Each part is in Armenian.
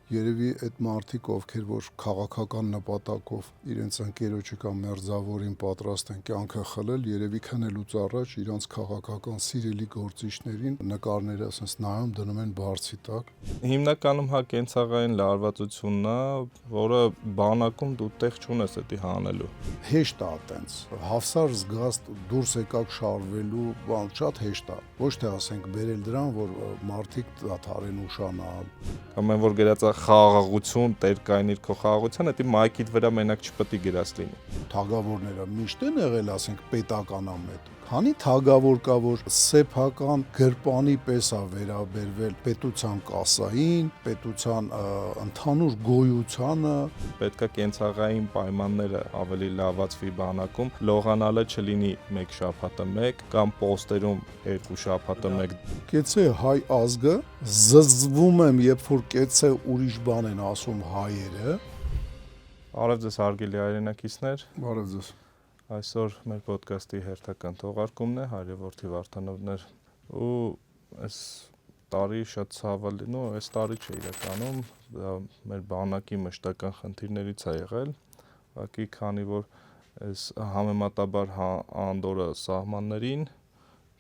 Երևի այդ մարդիկ, ովքեր որ քաղաքական նպատակով իրենց ընկերոջը կամ մերձավորին պատրաստ են կյանքը խլել, երևի քնելուց առաջ իրանց քաղաքական սիրելի գործիչներին նկարները ասես նայում դնում են բարձի տակ։ Հիմնականում կենցաղային լարվածությունն է, որը բանակում դու տեղ չունես դա հանելու։ Հեշտ է այտենց, հավասար զգաստ դուրս եկակ շարվելու բան շատ հեշտ է։ Ոչ թե ասենք բերել դրան, որ մարդիկ դադարեն ուշանալ։ Կամ են որ գրած է խաղաղություն, տեր կայնիր քո խաղաղության, դա մայքիդ վրա մենակ չպետք է գրած լինի։ Թագավորները միշտ են եղել, ասենք, պետականամետ։ Քանի թագավոր կա, որ սեփական գրպանի պես է վերաբերվել պետության կասային, պետության ընդհանուր գոյությանը։ Պետք է կենցաղային պայմանները ավելի լավացվի բանակում, լողանալը չլինի մեկ շաբաթը մեկ կամ պոստերում երկու շաբաթը մեկ։ Կեցե հայ ազգը զզվում եմ, երբ որ կեցե ուրիշ բան են ասում հայերը։ Բարև ձեզ հարգելի հայրենակիցներ։ Բարև ձեզ։ Այսօր մեր ոդկասթի հերթական թողարկումն է, Հարևորդի Վարդանովներ, ու այս տարի շատ ցավալի, այս տարի չէ իրականում, դա մեր բանակի մշտական խնդիրներից է եղել, ուղղակի քանի որ այս համեմատաբար անդորը սահմաններին,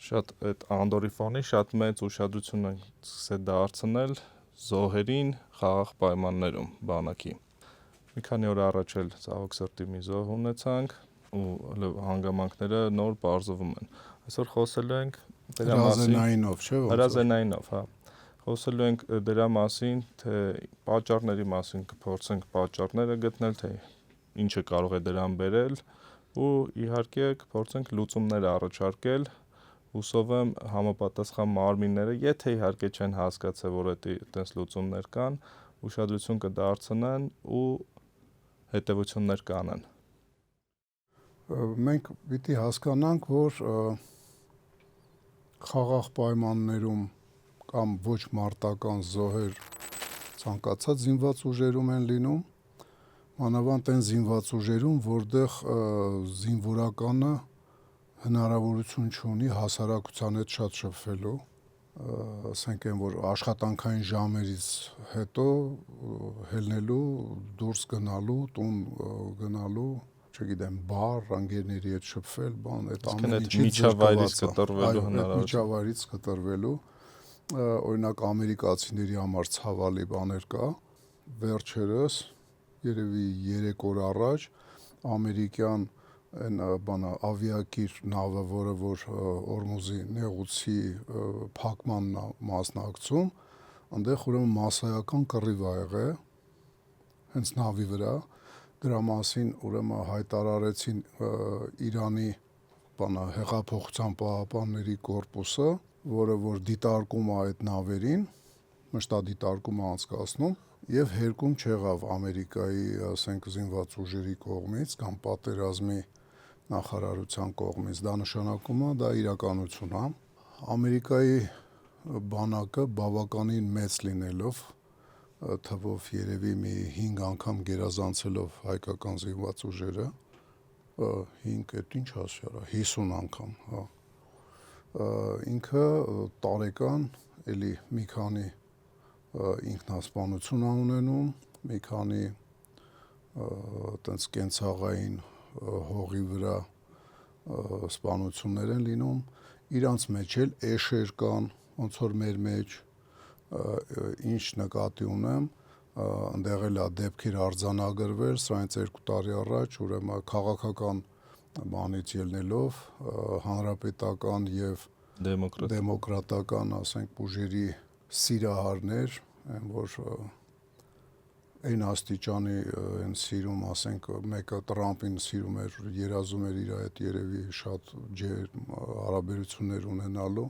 շատ այդ անդորի ֆոնի շատ մեծ ուշադրություն են սկսել դարձնել զոհերին խաղաղ պայմաններում բանակի։ Մի քանի օր առաջ էլ ցավոք սրտի մի զոհ ունեցանք ու հանգամանքները նոր բարձվում են։ Այսօր խոսելու ենք դրա մասին, հրազենայինով, հա։ Խոսելու ենք դրա մասին, թե պատճառների մասին կփորձենք պատճառները գտնել, թե ինչը կարող է դրան բերել ու իհարկե կփորձենք լուծումներ առաջարկել։ Հուսով եմ համապատասխան մարմինները, եթե իհարկե չեն հասկացել, որ այդպես լուծումներ կան, ուշադրություն կդարձնեն ու հետևություններ կանեն։ Մենք պիտի հասկանանք, որ խաղաղ պայմաններում կամ ոչ մարտական զոհեր ցանկացած զինված ուժերում են լինում, մանավանդ այն զինված ուժերում, որտեղ զինվորականը հնարավորություն չունի հասարակության հետ շատ շփվելու, ասենք այն որ աշխատանքային ժամերից հետո հելնելու, դուրս գնալու, տուն գնալու, չգիտեմ, բար, ընկերների հետ շփվել, բան, այդ ամեն ինչից միջավայրից կտրվելու հնարավորություն։ Միջավայրից կտրվելու, օրինակ ամերիկացիների համար ցավալի բաներ կա, վերջերս երևի 3 օր առաջ ամերիկյան այն բանը ավիակիր նավը, որը որ Օրմուզի նեղուցի փակմանն է մասնակցում, այնտեղ ուրեմն մասսայական կռիվ ա եղել հենց նավի վրա, դրա մասին ուրեմն հայտարարեցին Իրանի հեղափոխության պահապանների կորպուսը, որը որ դիտարկում է այդ նավերին, մշտադիտարկում է անցկացնում եւ հերկում չեղավ Ամերիկայի, ասենք, զինված ուժերի կողմից կամ պատերազմի նախարարության կողմից, դա նշանակում է, դա իրականություն է։ Ամերիկայի բանակը բավականին մեծ լինելով, թվով երևի մի 5 անգամ գերազանցելով հայկական զինված ուժերը, 5 այդ ինչ ասյարա, 50 անգամ, հա։ Ինքը տարեկան էլի մի քանի ինքնասպանություն է ունենում, մի քանի այտենց կենցաղային հողի վրա սպանություններ են լինում, իրանց մեջ էլ էշեր կան, ոնց որ մեր մեջ, ինչ նկատի ունեմ, ընդեղ էլ է դեպքեր արձանագրվել, սրանից 2 տարի առաջ, ուրեմն քաղաքական բանից ելնելով, հանրապետական եւ դեմոկրատական, ասենք, ուժերի սիրահարներ, այն որ այն աստիճանի են սիրում, ասենք, մեկը Տրամպին սիրում էր, երազում էր իր հետ երևի շատ ջերմ հարաբերություններ ունենալու,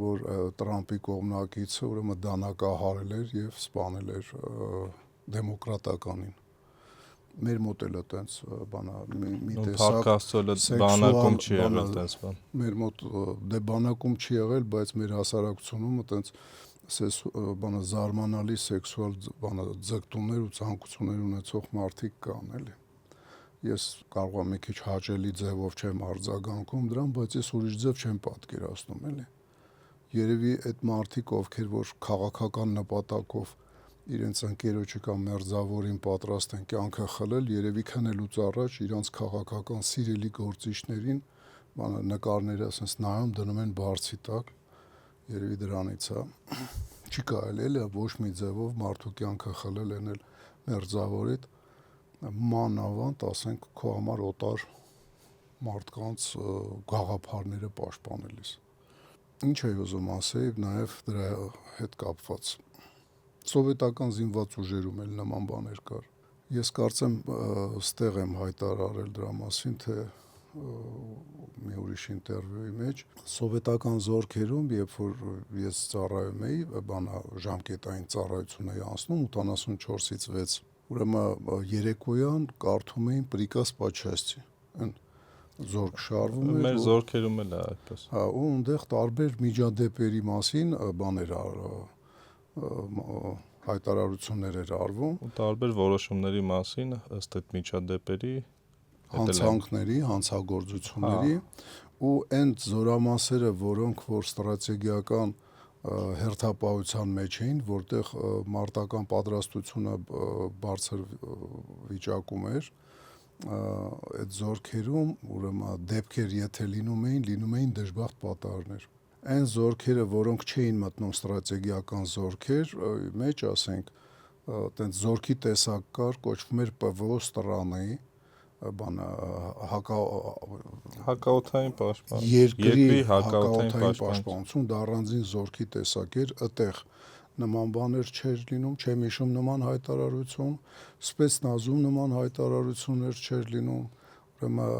որ Տրամպի կողմնակիցը ուրեմն դանակահարել էր եւ սպանել էր դեմոկրատականին։ Մեր մոտ էլ այտենց բանա մի տեսակ բանակում չի եղել այտենց բան։ Մեր մոտ դե բանակում չի եղել, բայց մեր հասարակությունում այտենց բանը զարմանալի սեքսուալ բանը ձգտումներ ու ցանկություններ ունեցող մարդիկ կան, էլի։ Ես կարող եմ մի քիչ հաճելի ձևով չեմ արձագանքում դրան, բայց ես ուրիշ ձև չեմ պատկերացնում, էլի։ Երևի այդ մարդիկ, ովքեր որ քաղաքական նպատակով իրենց ընկերոջը կամ մերձավորին պատրաստ են կյանքը խլել, երևի քնելուց առաջ իրանց քաղաքական սիրելի գործիչներին նկարները ասես նայում դնում են բարձի տակ, երևի դրանից է, չի կարելի էլի ոչ մի ձևով մարդու կյանքը խլել են էլ մերձավորիդ, մանավանդ ասենք քո համար օտար մարդկանց գաղափարները պաշտպանելիս։ Ինչ էի ուզում ասեի նաև դրա հետ կապված։ Սովետական զինված ուժերում էլ նման բաներ կար։ Ես կարծեմ ստեղ եմ հայտարարել դրա մասին, թե մի ուրիշ ինտերվյուի մեջ սովետական զորքերում, երբ որ ես ծառայում էի, ժամկետային ծառայություն էի անցնում 84-ից 6, ուրեմն երեկոյան կարդում էին «Приказ по части», զորք շարվում էր։ Մեր զորքերում էլ է այդպես։ Հա, ու այնտեղ տարբեր միջադեպերի մասին բաներ հայտարարություններ էր արվում։ Ու տարբեր որոշումների մասին ըստ այդ միջադեպերի հանցանքների, հանցագործությունների ու այն զորամասերը, որոնք որ ստրատեգիական հերթապահության մեջ էին, որտեղ մարտական պատրաստությունը բարձր վիճակում էր, այդ զորքերում ուրեմն դեպքեր եթե լինում էին դժբախտ պատահարներ։ Այն զորքերը, որոնք չէին մտնում ստրատեգիական զորքեր, մեջ ասենք, այտենց զորքի տեսակ կար, կոչվում էր ՊՎՕ Ստրանի, հակաօդային պաշտպան, երկրի հակաօդային պաշտպանություն, դա առանձին զորքի տեսակ էր, այդտեղ նման բաներ չէր լինում, չեմ հիշում նման հայտարարություն, սպեցնազում նման հայտարարություններ չէր լինում, ուրեմն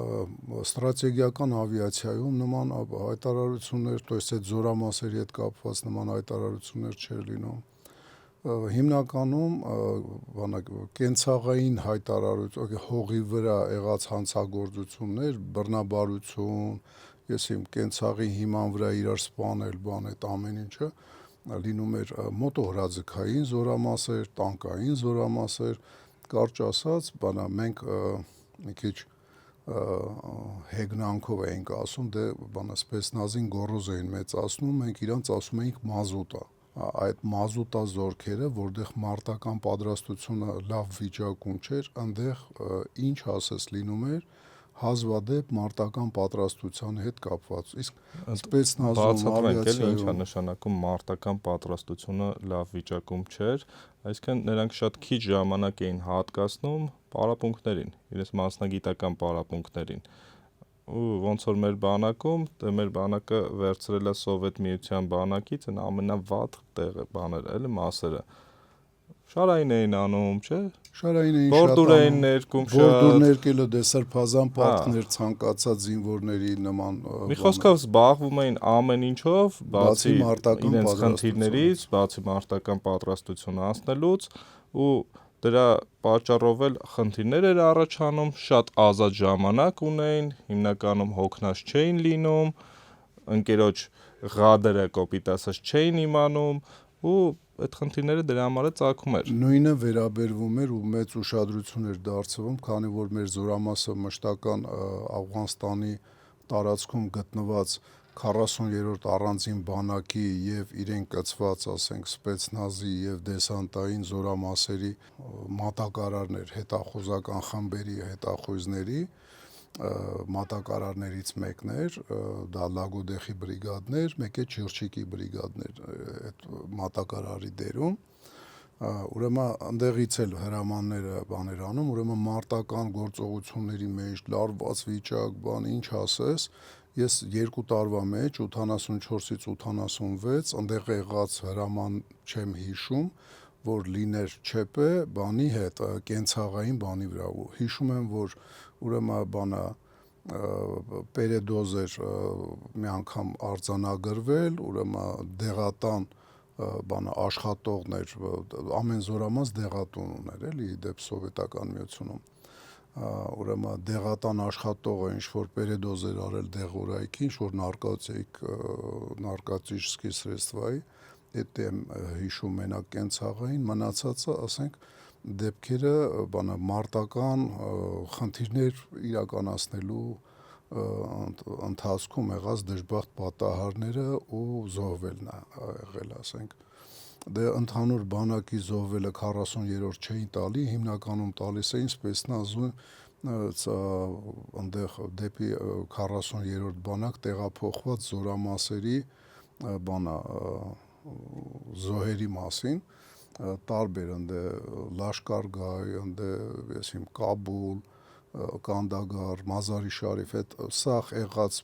ստրատեգիական ավիացիայում նման հայտարարություններ, то есть այդ զորամասերի հետ կապված նման հայտարարություններ չէր լինում։ Հիմնականում կենցաղային հայտարարություն, հողի վրա եղած հանցագործություններ, բռնաբարություն, ես իմ կենցաղի հիման վրա իրար սպանել, այդ ամեն ինչը լինում էր մոտոհրաձգային զորամասեր, տանկային զորամասեր, կարճ ասած, մենք մի քիչ հեգնանքով էինք ասում, դե սպեցնազին գոռոզ էին մեծացնում, մենք իրանց ասում էինք մազուտա։ Այդ մազուտա զորքերը, որտեղ մարտական պատրաստությունը լավ վիճակում չէր, այնտեղ ինչ ասես լինում էր հազվադեպ մարտական պատրաստության հետ կապված։ Իսկ սպեցնազում, ավիացիայում ինչա նշանակում մարտական պատրաստությունը լավ վիճակում չէր, այսինքն նրանք շատ քիչ ժամանակ էին հատկացնում պարապմունքներին, իրենց մասնագիտական պարապմունքներին։ Ու ոնց որ մեր բանակը վերցրել է Սովետ միության բանակից այն ամենավատ տեղը բաները, մասերը։ Շարային էին անում, չէ՞։ Շարային էին Բորդուր էին ներկում շատ։ Բորդուր ներկելը դե սրբազան պատկներ ցանկացած զինվորների նման մի խոսքով զբաղվում էին ամեն ինչով, բացի իրենց խնդիրներից, բացի մարտական պատրաստությունը անցնելուց ու դրա պատճառով էլ խնդիրներ էր առաջանում, շատ ազատ ժամանակ ունեին, հիմնականում հոգնած չէին լինում, ընկերոջ ղադերը կոպիտ ասած չէին իմանում ու այդ խնդիրները դրա համար է ծագում էր։ Նույնը վերաբերվում էր ու մեծ ուշադրություն էր դարձվում, քանի որ մեր զորամասը մշտական Աֆղանստանի տարածքում գտնված 40-րդ առանձին բանակի եւ իրեն կցված, ասենք, սպեցնազի եւ դեսանտային զորամասերի մատակարարներ, հետախուզական խմբերի հետախույզների մատակարարներից մեկն էր, դա Լագոդեխի բրիգադներ, մեկ է Չիրջիկի բրիգադներ այդ մատակարարի դերում։ Ուրեմն այնտեղից էլ հրամանները բաներ անում, ուրեմն մարտական գործողությունների մեջ լարված վիճակ, ինչ ասես, ես 2 տարվա մեջ 84-ից 86 այնտեղ եղած հրաման չեմ հիշում, որ լիներ ՉՊ բանի հետ, կենցաղային բանի վրա, ու հիշում եմ, որ ուրեմն Պերեդոզ էր մի անգամ արձանագրվել, ուրեմն դեղատան աշխատողներ, ամեն զորամաս դեղատուն ուներ, էլի դեպ սովետական միությունում, ուրեմն դեղատան աշխատողը ինչ-որ Պերեդոզ էր արել դեղորայքի, ինչ-որ նարկոտические սредствայի, այդ եմ հիշում մենակ կենցաղային, մնացածը, ասենք, դեպքերը մարտական խնդիրներ իրականացնելու ընթացքում եղած դժբախտ պատահարները ու զոհվելն եղել, ասենք, դե ընդհանուր բանակի զոհվելը 40-րդ չէին տալի, հիմնականում տալիս էին սպեցնազում այնտեղ դեպի 40-րդ բանակ տեղափոխված զորամասերի բանա զոհերի մասին, տարբեր ընդ Լաշկարգահ, ընդ այսիմ Կաբուլ, Կանդագար, Մազարի Շարիֆ, այդ սաղ եղած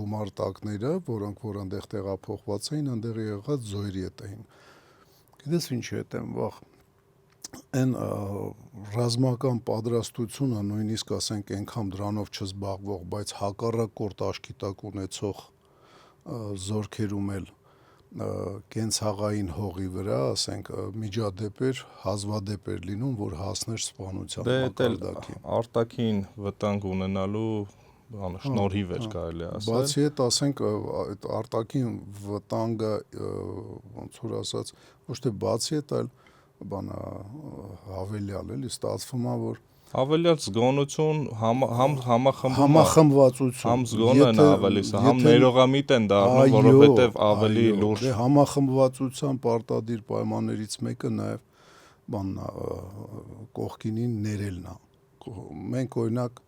գումարտակները, որոնք որ այնտեղ տեղափոխված էին, այնտեղ եղած զոհերի հետ էին։ Գիտես ինչի հետ եմ վախ։ Այն ռազմական պատրաստությունը, նույնիսկ ասենք այնքան դրանով չզբաղվող, բայց հակառակորդ աչքի տակ ունեցող զորքերում էլ կենցաղային հողի վրա, ասենք միջադեպեր, հազվադեպ էր լինում, որ հասներ սպանության մակարդակին։ Արտաքին վտանգ ունենալու շնորհիվ էր կարելի ասել։ Բացի այդ, ասենք այդ արտաքին վտանգը ոնց որ ասած, ոչ թե բացի այդ, այլ բանա հավելյալ էլի ստացվում է, որ Հավելյալ զգոնություն, համախմբվածություն, համ զգոնը են ավելի, համ ներողամիտ են դառնում, որովհետև ավելի լուրջ։ Դե համախմբվածության պարտադիր պայմաններից մեկը նաև բանն է, կողքինին ներելն է։ Մենք օրինակ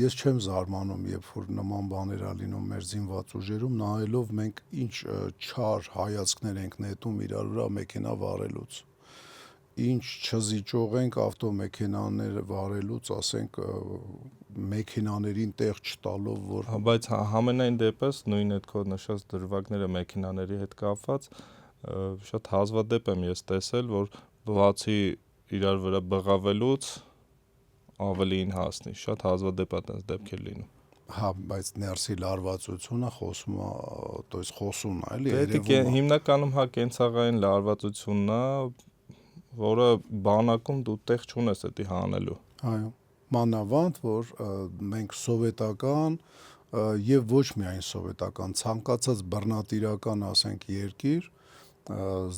ես չեմ զարմանում, երբ որ նման բաներ ա լինում մեր զինված ուժերում, նայելով մենք ինչ չար հայացքներ ենք նետում իրար վրա մեքենա վարելուց, ինչ չզիջող ենք ավտոմեքենաներ վարելուց, ասենք մեքենաներին տեղ չտալով, որ բայց համենայն դեպս նույն այդ քո նշած դրվագները մեքենաների հետ կապված շատ հազվադեպ եմ ես տեսել, որ բացի իրար վրա բղավելուց ավելին հասնի, շատ հազվադեպ է այդպես դեպքեր լինում։ Հա, բայց ներսի լարվածությունը խոսում է, то есть խոսում է, էլի երևում է։ Հիմնականում հա կենցաղային լարվածությունն է, որը բանակում դու տեղ չունես դա հանելու։ Այո, մանավանդ որ մենք սովետական եւ ոչ միայն սովետական, ցանկացած բռնատիրական, ասենք, երկիր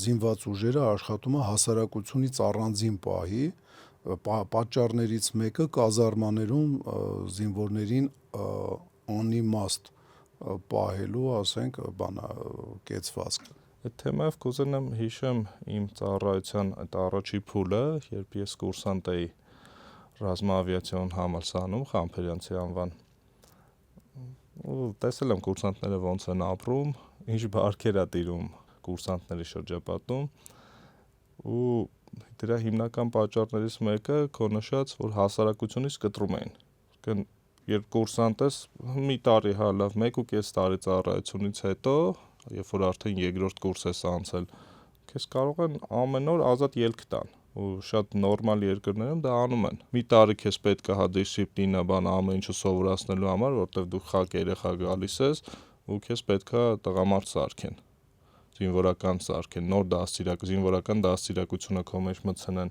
զինված ուժերը աշխատում է հասարակությունից առանձին պահի, պատճառներից մեկը կազարմաներում զինվորներին անիմաստ պահելու, ասենք, բանա կեցվածք։ Այդ թեմայով կուզենամ հիշեմ իմ ծառայության այդ առաջի փուլը, երբ ես կուրսանտ էի ռազմաավիացիոն համալսարանում, Խամփերյանցի անվան։ Ու տեսել եմ կուրսանտները ոնց են ապրում, ինչ բարքեր է տիրում կուրսանտների շրջապատում, ու դրա հիմնական պատճառներից մեկը քո նշած, որ հասարակությունից կտրում էին։ Երբ կուրսանտ ես, մի տարի հա լավ, 1.5 տարի ծառայությունից հետո, երբ որ արդեն երկրորդ կուրս ես անցել, քեզ կարող են ամեն օր ազատ ելք տան, ու շատ նորմալ երկրներում դա անում են։ Մի տարի քեզ պետք է հա դիսցիպլինա, բան ամեն ինչը սովորացնելու համար, որտեվ դու խակ երեխա գալիս ես, ու քեզ պետք է տղամարդ սարքեն, զինվորական սարքեն, նոր զինվորական դաստիարակությունը քո մեջ մտցնեն։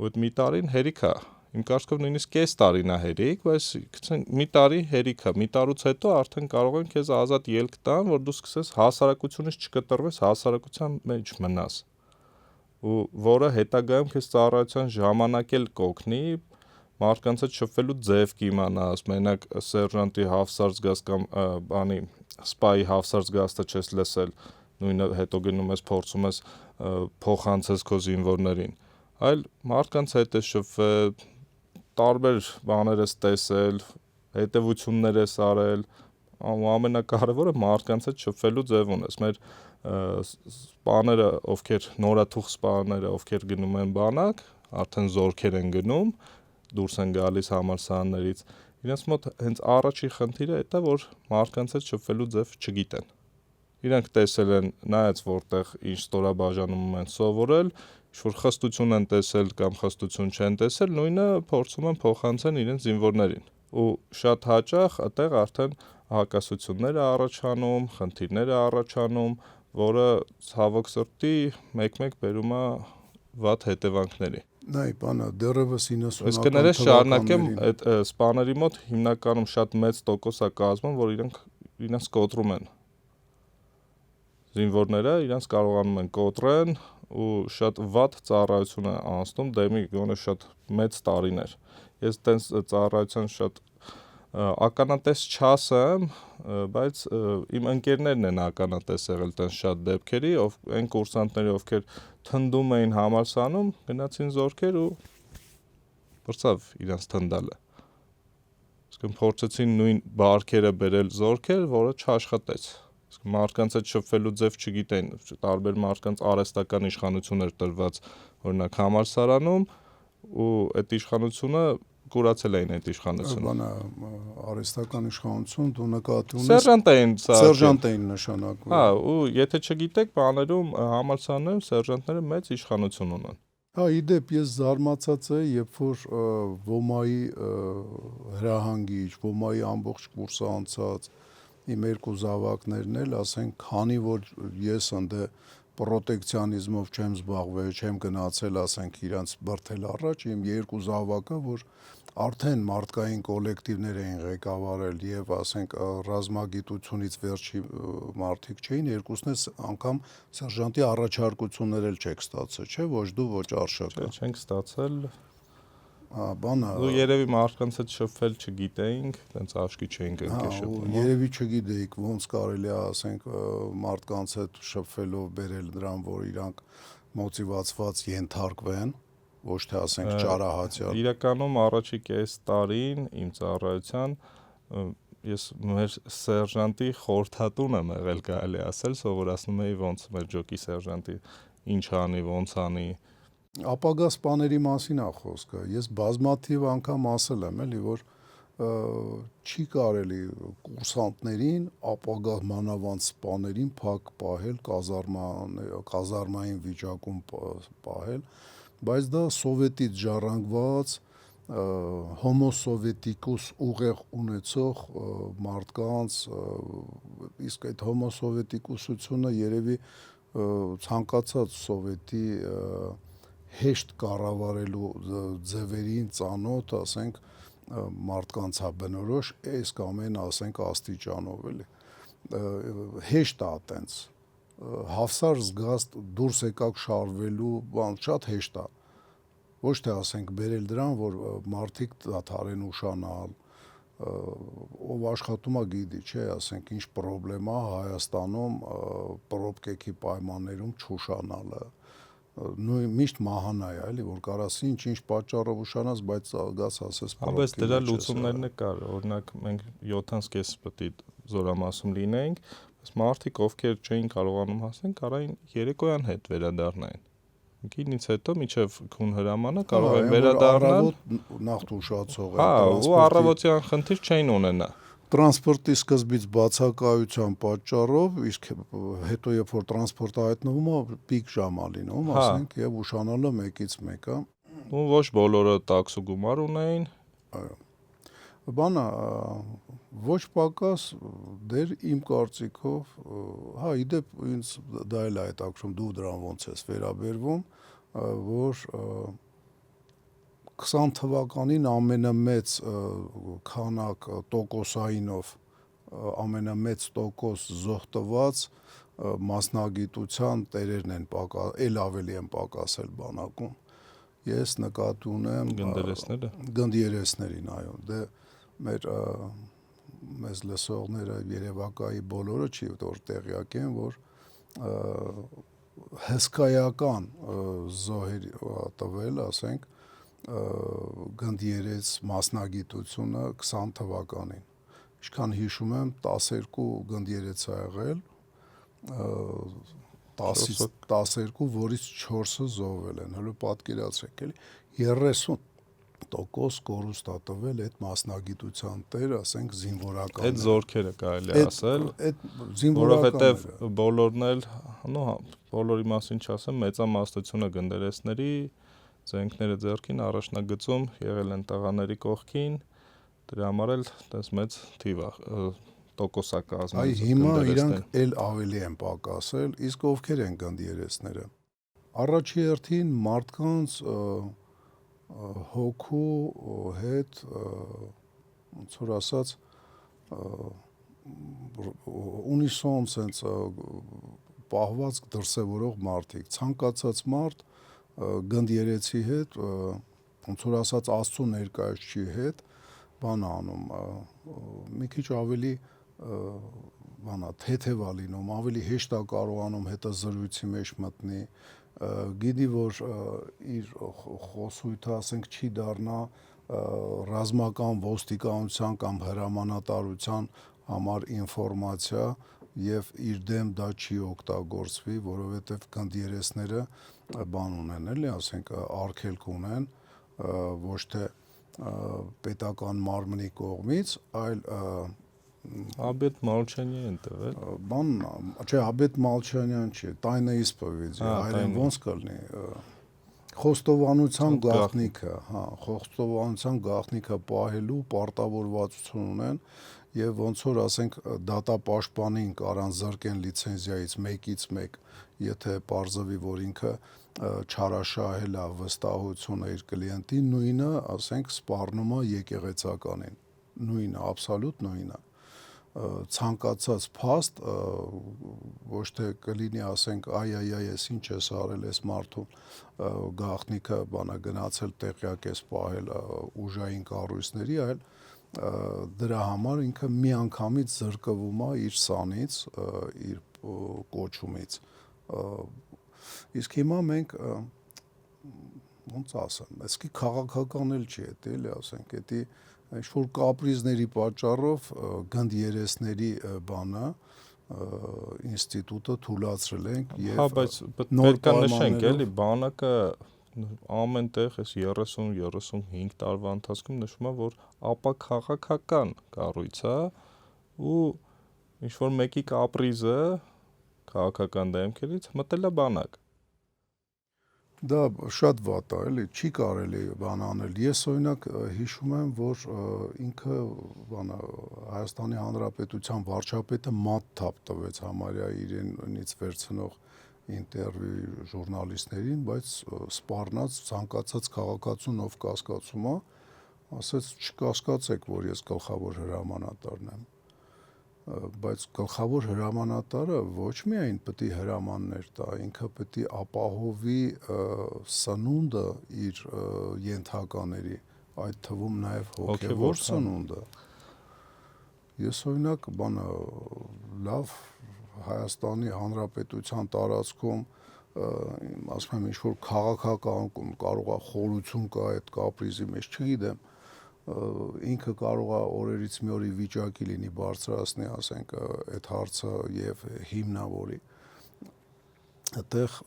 Ու այդ մի տարին հերիք է։ Իմ կարծիքով նույնիսկ կես տարին է հերիք, բայց մի տարի հերիք է։ Մի տարուց հետո արդեն կարող են քեզ ազատ ելք տան, որ դու սկսես հասարակությունից չկտրվես, հասարակության մեջ մնաս։ Ու որը հետագայում քեզ ծառայության ժամանակ էլ կօգնի, մարդկանց հետ շփվելու ձև կիմանաս, մենակ սերժանտի Հավսար զգաս կամ բանի սպայի Հավսար զգաստը չես լսել, նույնը հետո գնում ես փորձում ես փոխանցես քո զինվորներին, այլ մարդկանց հետ ես շփվել, տարբեր բաներ ես տեսել, հետևություններ ես արել, ու ամենակարևորը մարդկանց հետ շփվելու ձև ունես։ Մեր սպաները, ովքեր նորաթուխ սպաները, ովքեր գնում են բանակ, արդեն զորքեր են գնում, դուրս են գալիս համալսարաններից, իրենց մոտ հենց առաջի խնդիրը դա է, որ մարդկանց հետ շփվելու ձև չգիտեն։ Իրանք տեսել են, նայած որտեղ ինչ ստորաբաժանում են սովորել, ինչ-որ խստություն են տեսել կամ խստություն չեն տեսել, նույնը փորձում են փոխանցեն իրենց զինվորներին։ Ու շատ հաճախ այդտեղ արդեն հակասություններ է առաջանում, խնդիրներ է առաջանում, որը ցավոք սրտի մեկ-մեկ բերում է վատ հետևանքների։ Նայ, բանը դեռևս 90-ական Ես կներես շարունակեմ, այդ սպաների մոտ հիմնականում շատ մեծ տոկոս է կազմում, որ իրենց կոտրում են։ Զինվորները իրենց կարողանում են կոտրեն ու շատ վատ ծառայություն է անցնում, դեմի գոնե շատ մեծ տարիներ։ Ես տենց ծառայության շատ ականատես չասեմ, բայց իմ ընկերներն են ականատես եղել տենց շատ դեպքերի, այն կուրսանտների, ովքեր թնդում էին համալսանում, գնացին զորքեր ու բրծավ իրենց թնդալը։ Իսկ փորձեցին նույն բարքերը բերել զորքեր, որը չաշխատեց։ Իսկ մարդկանց այդ շփվելու ձև չգիտեն, տարբեր մարդկանց արհեստական իշխանություն էր տրված, օրինակ համալսարանում, ու այդ իշխանությունը կուրացել էին այդ իշխանությունը։ Բանը արհեստական իշխանություն դու նկատի ունես Սերժանտ էին նշանակում։ Հա, ու եթե չգիտեք, բաներում համալսարաններում սերժանտները մեծ իշխանություն ունեն։ Հա, իդեպ ես զարմացած եմ, երբ որ ոմայի հրահանգիչ, ոմայի ամբողջ կուրսը անցած իմ երկու զավակներն էլ, ասենք, քանի որ ես ընդե պրոտեկցիոնիզմով չեմ զբաղվել, չեմ գնացել, ասենք, իրանց բրթել առաջ, իմ երկու զավակը, որ արդեն մարդկային կոլեկտիվներ էին ղեկավարել եւ, ասենք, ռազմագիտությունից վերջի մարդիկ չէին, երկուսն էլ անգամ սերժանտի առաջարկություններ էլ չեք ստացել, չէ՞, ոչ դու, ոչ Արշակը։ Չենք ստացել։ Բանը ու երևի մարդկանց հետ շփվել չգիտեինք, տենց աչքի չէինք ընկել շփվում։ Երևի չգիտեիք ոնց կարելի է, ասենք, մարդկանց հետ շփվելով բերել դրան, որ իրանք մոտիվացված ենթարկվեն, ոչ թե, ասենք, ճարահացյալ։ Իրականում առաջի կես տարին իմ ծառայության ես մեր սերժանտի խորհրդատուն եմ եղել, կարելի ասել, սովորացնում էի ոնց մեր ջոկի սերժանտի ինչ անի, ոնց անի։ Ապագա սպաների մասին է խոսքը։ Ես բազմաթիվ անգամ ասել եմ, էլի, որ չի կարելի կուրսանտներին, ապագա մանավանդ սպաներին փակ պահել, կազարմային վիճակում պահել, բայց դա սովետից ժառանգված հոմոսովետիկուս ուղեղ ունեցող մարդկանց, իսկ այդ հոմոսովետիկուսությունը երևի ցանկացած սովետի հեշտ կառավարելու ձևերին ծանոթ, ասենք, մարդկանց է բնորոշ, այս կամ այն, ասենք, աստիճանով էլի։ Հեշտ է այտենց։ Հավասար զգաստ դուրս եկակ շարվելու բան շատ հեշտ է։ Ոչ թե, ասենք, բերել դրան, որ մարդիկ դադարեն ուշանալ, ով աշխատում է գիտի, չէ, ասենք, ինչ պրոբլեմա Հայաստանում պրոբկեքի պայմաններում չուշանալը։ Միշտ մահանա է, էլի, որ կարաս ինչ պատճառով ուշանաս, բայց գաս ասես Բայց դրա լուծումներն կար, օրինակ մենք 7:30 պետք է զորամասում լինեինք, բայց մարդիկ, ովքեր չէին կարողանում հասնել, կարային երեկոյան հետ վերադառնային։ Գինից հետո մինչև քուն հրամանը կարող են վերադառնալ նախ ուշացող է։ Հա, ու առավոտյան խնդիր չէին ունենա։ Տրանսպորտի սկզբից բացակայության պատճառով, իսկ հետո երբ որ տրանսպորտը հայտնվում է, պիկ ժամ է լինում, ասենք, եւ ուշանալը 1-ից 1-ը։ Ու ոչ բոլորը տաքսու գումար ունեին։ Այո։ Բանը ոչ պակաս դեր իմ կարծիքով, հա, իդեպ ինձ դա էլ է հետաքրքրում, դու դրան ոնց ես վերաբերվում, որ 20 թվականին ամենամեծ քանակ տոկոսայինով ամենամեծ տոկոս զոհտված մասնագիտության տերերն են էլ ավելի են պակասել բանակում։ Ես նկատի ունեմ գնդերեսներին, այո, դե մեզ լսողները Երևակայի բոլորը չի որ տեղյակ են, որ հսկայական զոհեր տվել, ասենք, գնդերես մասնագիտությունը 20 թվականին։ Ինչքան հիշում եմ, 12 գնդերես ա եղել, 10-ից 12, որից 4-ը զոհվել են։ Հələ պատկերացրեք, էլի 30% կորուստ ա տվել այդ մասնագիտության տեր, ասենք, զինվորական։ Այդ զորքերը կարելի ասել, այդ զինվորականները, որովհետև բոլորն էլ, բոլորի մասին չասեմ, մեծամասնությունը գնդերեսների զենքները ձեռքին առաջնագծում եղել են տղաների կողքին, դրա համար էլ տես մեծ թիվ տոկոսակազմը։ Այ հիմա իրանք էլ ավելի են պակասել, իսկ ովքեր են գնդերեսները։ Առաջի հերթին մարդկանց հոգու հետ, ոնց որ ասած, ունիսոն sense պահված դրսևորող մարդիկ, ցանկացած մարդ գնդերեցի հետ, ոնց որ ասած, Աստծո ներկայացուցիչի հետ բան անում, մի քիչ ավելի թեթև է լինում, ավելի հեշտ է կարողանում հետազրույցի մեջ մտնի, գիտի, որ իր խոսույթը, ասենք, չի դառնա ռազմական ոստիկանության կամ հրամանատարության համար ինֆորմացիա եւ իր դեմ դա չի օգտագործվի, որովհետեւ գնդերեսները բան ունեն, էլի, ասենք, արգելք ունեն, ոչ թե պետական մարմնի կողմից, այլ Abed Malchanyan տվել։ Բան, չէ, Abed Malchanyan չի, տայնը իսպովիդի, այրեն ոնց կլինի։ Խոստովանության գաղտնիքը, խոստովանության գաղտնիքը պահելու պարտավորվածություն ունեն եւ ոնց որ ասենք դատապաշտպանին կարան զրկեն լիցենզիայից 1-ից 1, եթե պարզվի, որ ինքը չարաշահել է վստահությունը իր կլիենտի, նույնը, ասենք, սպառնում է եկեղեցականին, նույնը, աբսոլյուտ նույնը, ցանկացած փաստ ոչ թե կլինի, ասենք, այ, ես ինչ ես արել ես մարդուն, գաղտնիքը բանա գնացել տեղյակ ես պահել ուժային կառույցների, այլ դրա համար ինքը միանգամից զրկվում է իր սանից, իր կոչումից։ Իսկ հիմա մենք ոնց ասեմ, այսքի քաղաքական էլ չի էտի, էլի ասենք, էտի ինչ-որ կապրիզների պատճառով գնդերեսների բանը ինստիտուտը թույլատրել ենք եւ բայց պետք է նշենք, էլի, բանակը ամեն տեղ այս 30-35 տարվա ընթացքում նշում է, որ ապա քաղաքական կառույց է ու ինչ-որ մեկի կապրիզը քաղաքական դեմքերից մտել է բանակ։ Դա շատ վատ է, էլի, չի կարելի բան անել։ Ես օրինակ հիշում եմ, որ ինքը բանը Հայաստանի Հանրապետության վարչապետը մատ թափ տվեց համարյա իրենից վերցնող ինտերվյու ժուրնալիստներին, բայց սպառնաց ցանկացած քաղաքացուն ով կասկածում է, ասեց չկասկածեք, որ ես գլխավոր հրամանատարն եմ, բայց գլխավոր հրամանատարը ոչ միայն պետք է հրամաններ տա, ինքը պետք է ապահովի սնունդը իր ենթակաների, այդ թվում նաև հոգևոր սնունդը։ Ես օրինակ բանը լավ Հայաստանի Հանրապետության տարածքում ասում եմ ինչ-որ քաղաքական կարող է խորություն կա այդ կապրիզի մեջ, չգիտեմ, ինքը կարող է օրերից մի օրի վիճակի լինի բարձրացնի, ասենք, այդ հարցը եւ հիմնավորի։ Այդտեղ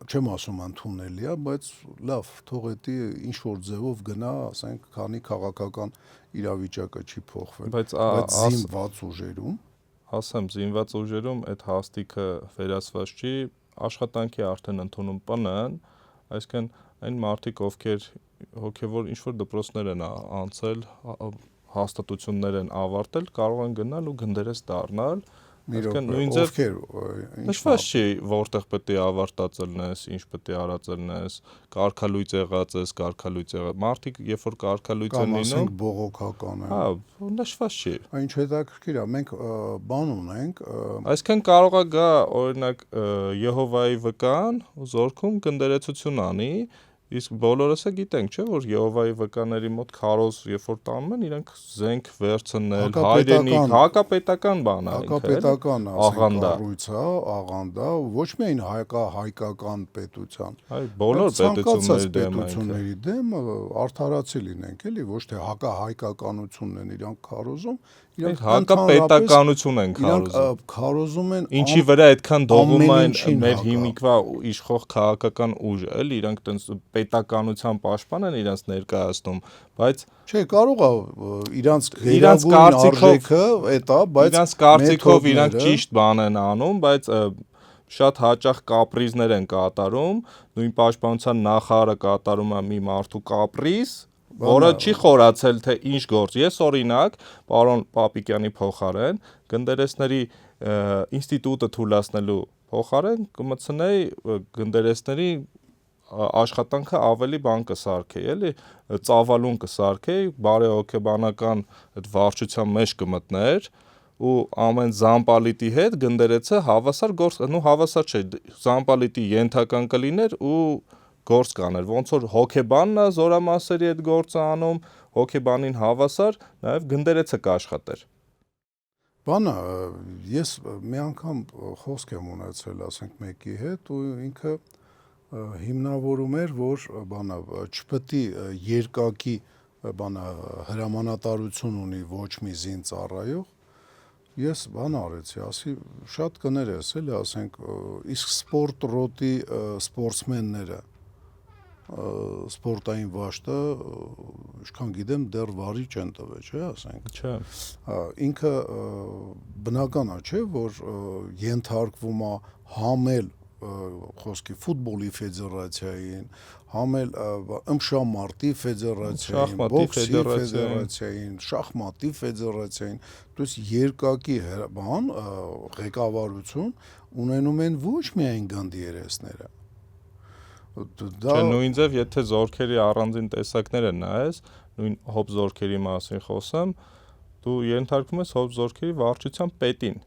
չեմ ասում ընդունելի է, բայց լավ, թող էտի ինչ որ ձևով գնա, ասենք, քանի քաղաքական իրավիճակը չի փոխվել, բայց զինված ուժերում, ասեմ, զինված ուժերում այդ հաստիքը վերացված չի, աշխատանքի արդեն ընդունում ՊՆ-ն, այսինքն այն մարդիկ, ովքեր հոգևոր ինչ-որ դպրոցներ են անցել, հաստատություններ են ավարտել, կարող են գնալ ու գնդերես դառնալ, ովքեր նշված չի, որտեղ պետք է ավարտած ելնես, ինչ պետք է արած ելնես, կարգալույծ եղած ես, կարգալույծ եղած, մարդիկ, երբ որ կարգալույծ են լինում, կամ ասենք բողոքական են, հա, նշված չի։ Ինչ հետաքրքիր է, մենք բան ունենք, այսինքն կարող է գա, օրինակ, Եհովայի վկան ու զորքում գնդերեցություն անի, իսկ բոլորս է գիտենք, չէ, որ Եհովայի վկաների մոտ քարոզ, երբ որ տանում են, իրենք զենք վերցնել, հայրենիք, հակապետական բան է, հակապետական, ասենք, կառույց է, աղանդա, ոչ միայն հայկական պետության, այլ բոլոր պետությունների դեմ արդարացի լինենք, էլի, ոչ թե հակահայկականությունն են իրանք քարոզում, իրանք հակապետականություն են քարոզում են, ինչի վրա այդքան դողում են մեր հիմիկվա իշխող քաղաքական ուժը, էլի, իրանք տենց պետականության պաշտպան են իրենց ներկայացնում, բայց չէ, կարող է իրանց գերագույն արժեքը էտա, բայց իրանց կարծիքով իրանք ճիշտ բան են անում, բայց շատ հաճախ կապրիզներ են կատարում, նույն պաշտպանության նախարարը կատարում է մի մարդու կապրիզ, որը չի խորացել, թե ինչ գործ։ Ես օրինակ, պարոն Պապիկյանի փոխարեն, գնդերեսների ինստիտուտը թույլատնելու փոխարեն կմտցնեի գնդերեսների աշխատանքը ավելի բան կսարքեի, էլի, ծավալուն կսարքեի, բարեհոգեբանական այդ վարչության մեջ կմտներ ու ամեն զամպալիտի հետ գնդերեցը հավասար գործ, նո հավասար չէ, զամպալիտի ենթական կլիներ ու գործ կաներ, ոնց որ հոկեբանն է զորամասերի հետ գործը անում, հոկեբանին հավասար, նաև գնդերեցը կաշխատեր։ Բանը ես մի անգամ խոսք եմ ունեցել, ասենք մեկի հետ ու ինքը հիմնավորում էր, որ բանը չպետք է երկակի բանը հրամանատարություն ունի ոչ մի զին ծառայող։ Ես բան արեցի, ասի շատ կներես էլի, ասենք իսկ սպորտ ռոտի սպորտսմենները սպորտային վաշտը ինչքան գիտեմ դեռ վարի չեն տվել, չէ, ասենք։ Չէ։ Ինքը բնական է, չէ, որ ենթարկվում է համել խոսքի ֆուտբոլի ֆեդերացիային, համել ըմբշամարտի ֆեդերացիային, բոքսի ֆեդերացիային, շախմատի ֆեդերացիային, то есть երկակի բան ղեկավարություն ունենում են ոչ միայն գնդիերեսները։ Չէ, նույն ձև, եթե զորքերի առանձին տեսակները նայես, նույն հոբ զորքերի մասին խոսեմ, դու ենթարկվում ես հոբ զորքերի վարչության պետին։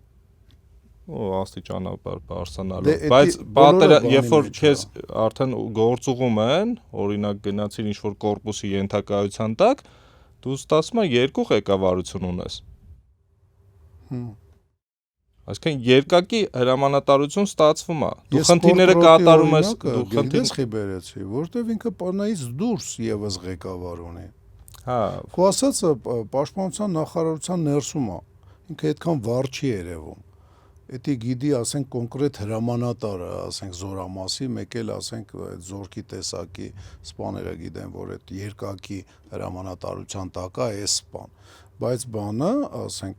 Ու աստիճանաբար բարձրանալու, բայց պատերը, երբ որ քեզ արդեն գործուղում են, օրինակ գնացիր ինչ-որ կորպուսի ենթակայության տակ, դու ստացվում է երկու ղեկավարություն ունես։ Այսինքն երկակի հրամանատարություն ստացվում է։ Դու խնդիրները կատարում ես, դու խնդիրներ խիբերեցի, որտեվ ինքը պանայից դուրս եւս ղեկավար ունի։ Հա, քո ասածը պաշտպանության նախարարության ներսում է։ Ինքը այդքան վառ չի երևում։ Էդի գիտի, ասենք կոնկրետ հրամանատարը, ասենք զորամասի, մեկ էլ ասենք այդ զորքի տեսակի սպաները գիտեն, որ այդ երկակի հրամանատարության տակ է այս սպան։ Բայց բանը, ասենք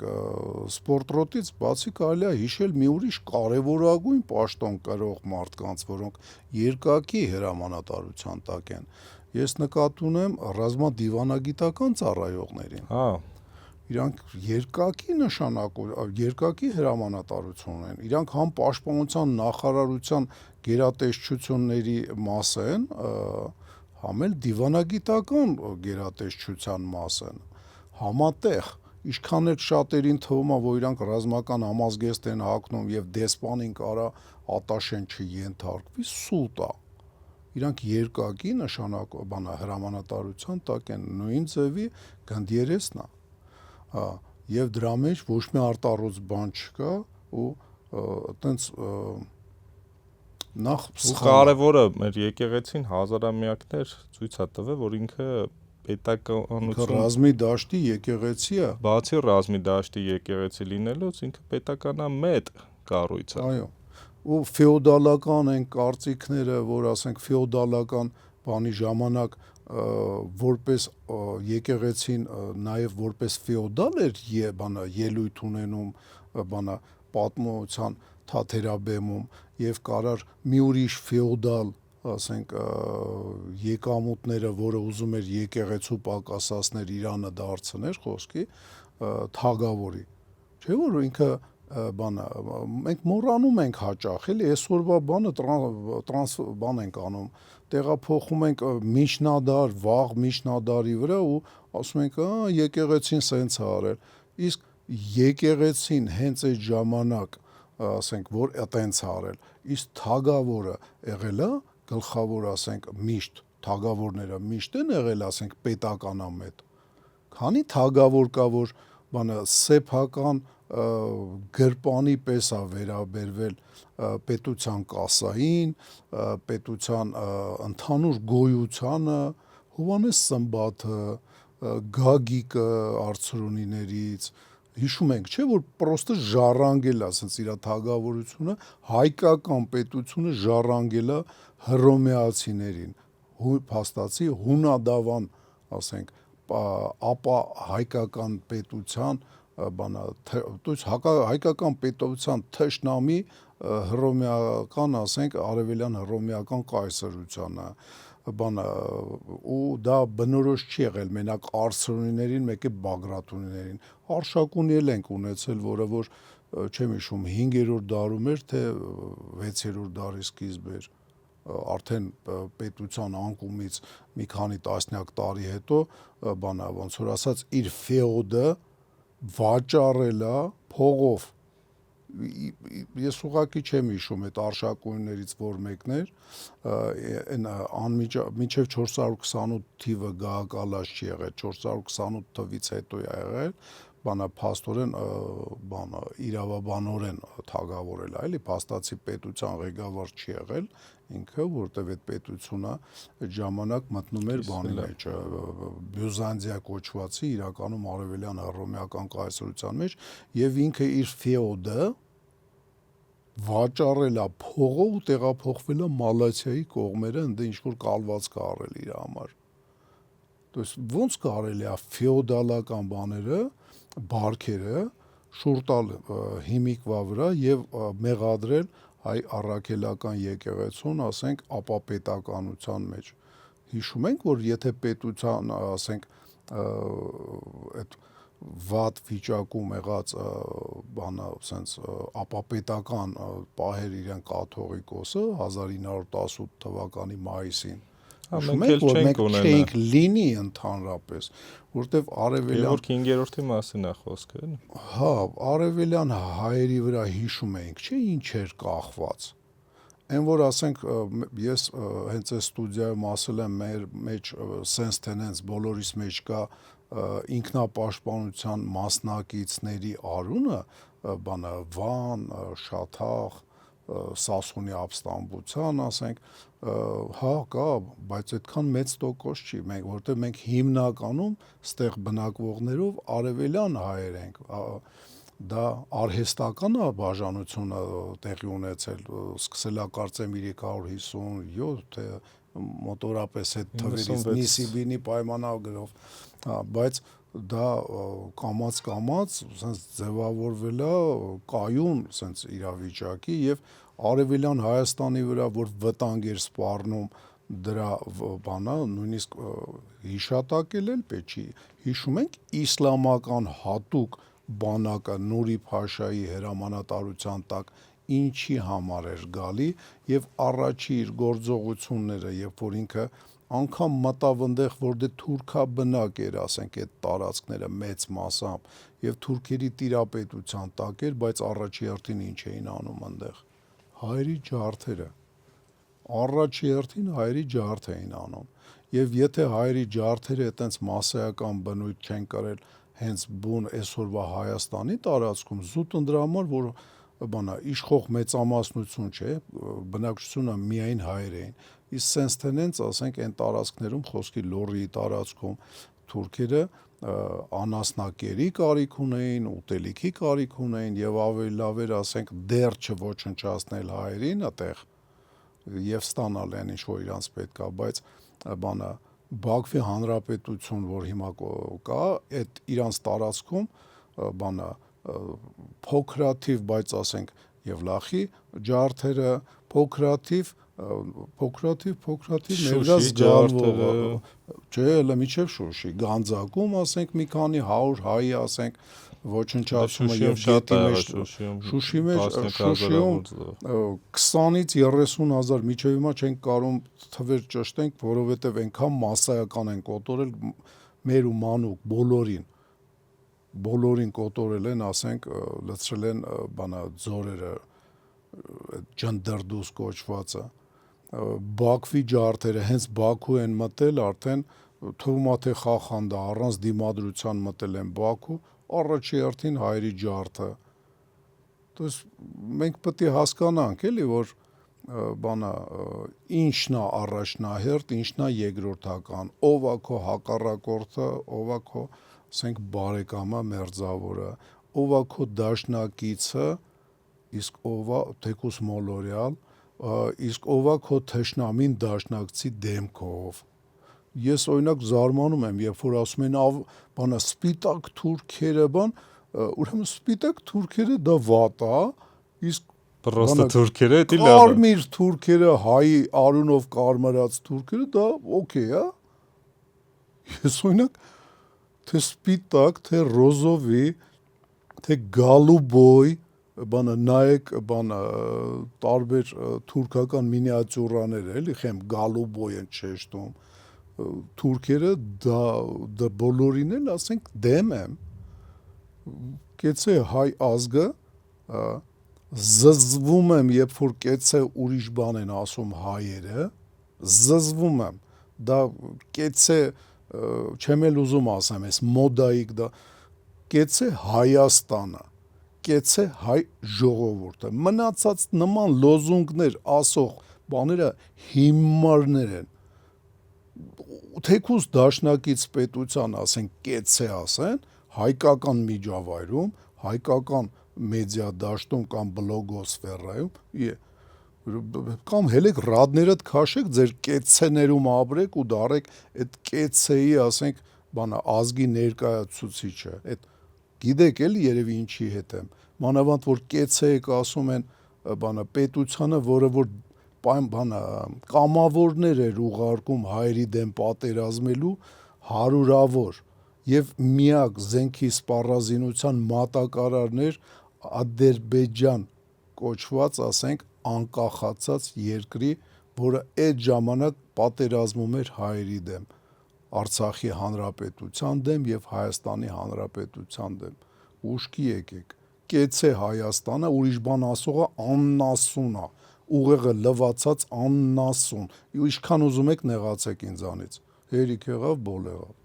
սպորտրոտից բացի կարելի է հիշել մի ուրիշ կարևորագույն պաշտոն կրող մարդկանց, որոնք երկակի հրամանատարության տակ են։ Ես նկատի ունեմ ռազմադիվանագիտական ծառայողներին։ հա, Իրանք երկակի հրամանատարություն ունեն, իրանք համ պաշտպանության նախարարության գերատեսչությունների մաս են, համ էլ դիվանագիտական գերատեսչության մաս են, համատեղ, ինչքան էլ շատերին թվում է, որ իրանք ռազմական համազգեստ են հագնում և դեսպանին կարա ատաշեն չենթարկվի, սուտ է, իրանք երկակի հրամանատարության տակ են, նույն ձևի գնդիերեսն է։ Եվ դրա մեջ ոչ մի արտառոց բան չկա ու այտենց նախ ու կարևորը մեր եկեղեցին հազարամյակներ ցույց է տվել, որ ինքը պետականություն ռազմի դաշտի եկեղեցի է։ Բացի ռազմի դաշտի եկեղեցի լինելուց, ինքը պետականամետ կառույց է։ Այո։ Ու ֆեոդալական են կարծիքները, որ ասենք ֆեոդալական բանի ժամանակ որպես եկեղեցին նաև որպես ֆեոդալ էր ելույթ ունենում պատմության թաթերաբեմում եւ կարար մի ուրիշ ֆեոդալ, ասենք եկամուտները, որը ուզում էր եկեղեցու պակասացներ Իրանը դարձներ խոսքի թագավորի, չէ՞ որ ինքը մենք մոռանում ենք հաճախ, էլի այսօրվա բանը բան ենք անում, տեղափոխում ենք միջնադար, վաղ միջնադարի վրա ու ասում ենք, եկեղեցին սենց է արել, իսկ եկեղեցին հենց այդ ժամանակ, ասենք, որ այտենց է արել, իսկ թագավորը եղել է գլխավոր, ասենք, միշտ, թագավորները միշտ են եղել, ասենք, պետականամետ, քանի թագավոր կա, որ սեփական գրպանի պես է վերաբերվել պետության կասային, պետության ընդհանուր գոյությանը, Հովհաննես Սմբաթը, Գագիկը արցրունիներից, հիշում ենք, չէ, որ պրոստը ժառանգել է, ասենց իր թագավորությունը, հայկական պետությունը ժառանգել է հռոմեացիներին, փաստացի հունադավան, ասենք, ապա հայկական պետության հայկական պետության թշնամի հռոմեական, ասենք, արևելյան հռոմեական կայսրությանը, ու դա բնորոշ չի եղել մենակ արցրունիներին, մեկ է Բագրատունիներին, Արշակունի էլ ենք ունեցել, որը որ չեմ հիշում 5-րդ դարում էր, թե 6-րդ դարի սկիզբ էր, արդեն պետության անկումից մի քանի տասնյակ տարի հետո ոնց որ ասած իր ֆեոդը վաճառել է փողով ես ուղղակի չեմ հիշում այդ արշակույններից որ մեկն էր, այն մինչև 428 թիվը գաղակալած չի եղել, 428 թվից հետո է եղել, բանը փաստորեն իրավաբանորեն թագավորել է, էլի փաստացի պետության ղեկավար չի եղել ինքը, որտեղ այդ պետությունը այդ ժամանակ մտնում էր բանի մեջ, Բյուզանդիա կոչվածի իրականում արևելյան հռոմեական կայսրության մեջ եւ ինքը իր ֆեոդը վաճառել է փողով ու տեղափոխվել է Մալացիայի կողմերը, ընդ ինչ որ կալվածք առել իր համար։ То есть ոնց կարելի է ֆեոդալական բաները, բարքերը շուռ տալ հիմիկվա վրա եւ մեղադրել հայ առաքելական եկեղեցուն, ասենք, ապապետականության մեջ։ Հիշում ենք, որ եթե պետության, ասենք, այդ վատ վիճակում եղած բանը, ասենց, ապապետական պահեր իրեն կաթողիկոսը 1918 թվականի մայիսին, հիշում եք, որ մենք չենք լինի ընդհանրապես, որտեվ արևելյան Գևորգ 5-րդի մասին է խոսքը, էլի։ Հա, արևելյան հայերի վրա հիշում էինք, չէ՞ ինչ էր կախված։ Այն որ ասենք ես հենց այս ստուդիայում ասել եմ մեր մեջ sense tenants բոլորիս մեջ կա ինքնապաշտպանության մասնակիցների արունը, բանը Վան, Շաթաղ, Սասունի ապստամբության, ասենք, հա կա, բայց այդքան մեծ տոկոս չի, որտեղ մենք հիմնականում ստեղ բնակվողներով արևելյան հայեր ենք, դա արհեստական բաժանությունը տեղի ունեցել, սկսել է կարծեմ 357 թե մոտորապես այդ թվերից Նիսիբինի պայմանագրով, բայց դա կամաց sense ձևավորվել է կայուն sense իրավիճակի եւ արևելյան Հայաստանի վրա որ վտանգ էր սպառնում դրա բանը նույնիսկ հիշատակել էլ պետք չի, հիշում ենք իսլամական հատուկ բանակը Նուրի Փաշայի հրամանատարության տակ ինչի համար էր գալի եւ առաջի իր գործողությունները, երբ որ ինքը անգամ մտավ այնտեղ, որ դե թուրքաբնակ էր, ասենք, այդ տարածքները մեծ մասամբ եւ թուրքերի տիրապետության տակ էր, բայց առաջի հերթին ինչ էին անում այնտեղ հայերի ջարդերը, առաջի հերթին հայերի ջարդ էին անում եւ եթե հայերի ջարդերը այտենց մասսայական բնույթ չեն կրել հենց բուն այսօրվա Հայաստանի տարածքում զուտ ընդրա համար որ բանա իշխող մեծամասնություն չէ, բնակչությունը միայն հայեր էին, իսկ sense tenants, ասենք, այն տարածքներում խոսքի Լոռիի տարածքում թուրքերը անասնակերի կարիք ունեին, ուտելիքի կարիք ունեին եւ ավելի լավ էր, ասենք, դեռ չոչնչացնել հայերին այդտեղ եւ ստանալ այն ինչ որ իրանց պետք է, բայց բանը Բաքվի հանրապետություն, որ հիմա կա, այդ իրանց տարածքում բանը փոքրաթիվ, բայց ասենք Եվլախի ջարդերը, փոքրաթիվ ներդրած գալվող, չէ, հələ միջև Շուշի, Գանձակում, ասենք, մի քանի 100 հայի, ասենք, ոչնչացումը եւ գետի մեջ Շուշի մեջ 20-ից 30,000 միջև հիմա չենք կարող թվեր ճշտենք, որովհետեւ այնքան մասսայական են կոտորել մեր ու մանուկ բոլորին կոտորել են, ասենք, լցրել են բանա ձորերը ջնդրդուս կոչվածը Բաքվի ջարդերը հենց Բաքու են մտել արդեն թվում է թե խախանդա առանց դիմադրության մտել են Բաքու առաջի հերթին հայերի ջարդը то есть մենք պետք է հասկանանք էլի որ բանա ինչն է առաջնահերթ ինչն է երկրորդական ով է քո հակառակորդը ով է քո ասենք բարեկամը մերձավորը ով է քո դաշնակիցը իսկ ով է թեկուս մոլորյալ իսկ ով է քո թշնամին դաշնակցի դեմքով ես օրինակ զարմանում եմ երբ որ ասում են բանա սպիտակ թուրքերը բան ուրեմն սպիտակ թուրքերը դա վատ է իսկ պրոստը թուրքերը դա լավ է կարմիր թուրքերը հայի արունով կարմրած թուրքերը դա օքեյ է ես օրինակ թե սպիտակ թե ռոզովի թե գալուբոյ բանը նայեք բանը տարբեր թուրքական մինիատյուրաներ էլի խեմ գալուբոյ են շեշտում թուրքերը դա բոլորին էլ ասենք դեմ եմ կեցե հայ ազգը Զզվում եմ, երբ որ կեցե ուրիշ բան են ասում հայերը, զզվում եմ, դա կեցե, չեմ էլ ուզում ասեմ, այս մոդայիկ դա, կեցե Հայաստանը, կեցե հայ ժողովուրդը, մնացած նման լոզունգներ ասող բաները հիմարներ են, թեկուզ դաշնակից պետության ասեն, կեցե ասեն, հայկական միջավայրում, հայկական մեդիա դաշտում կամ բլոգոսֆերայում, կամ հելեք ռադներդ քաշեք, ձեր կեցցեներում ապրեք ու դարեք այդ կեցեի, ասենք, բանա ազգի ներկայացուցիչը, այդ գիտեք էլի երևի ինչի հետ եմ, մանավանդ որ կեցեեք ասում են բանա պետությանը, որը որ բանա կամավորներ էր ուղարկում հայերի դեմ պատերազմելու հարյուրավոր եւ միակ զենքի սպառազինության մատակարարներ Ադրբեջան կոչված, ասենք, անկախացած երկրի, որը այդ ժամանակ պատերազմում էր հայերի դեմ, Արցախի հանրապետության դեմ եւ Հայաստանի հանրապետության դեմ, ուշքի եկեք, կեցե Հայաստանը, ուրիշ բան ասողը աննասուն է, ուղեղը լվացած աննասուն, ինչքան ուզում եք նեղացեք ինձանից, հերիք եղավ, բոլ եղավ։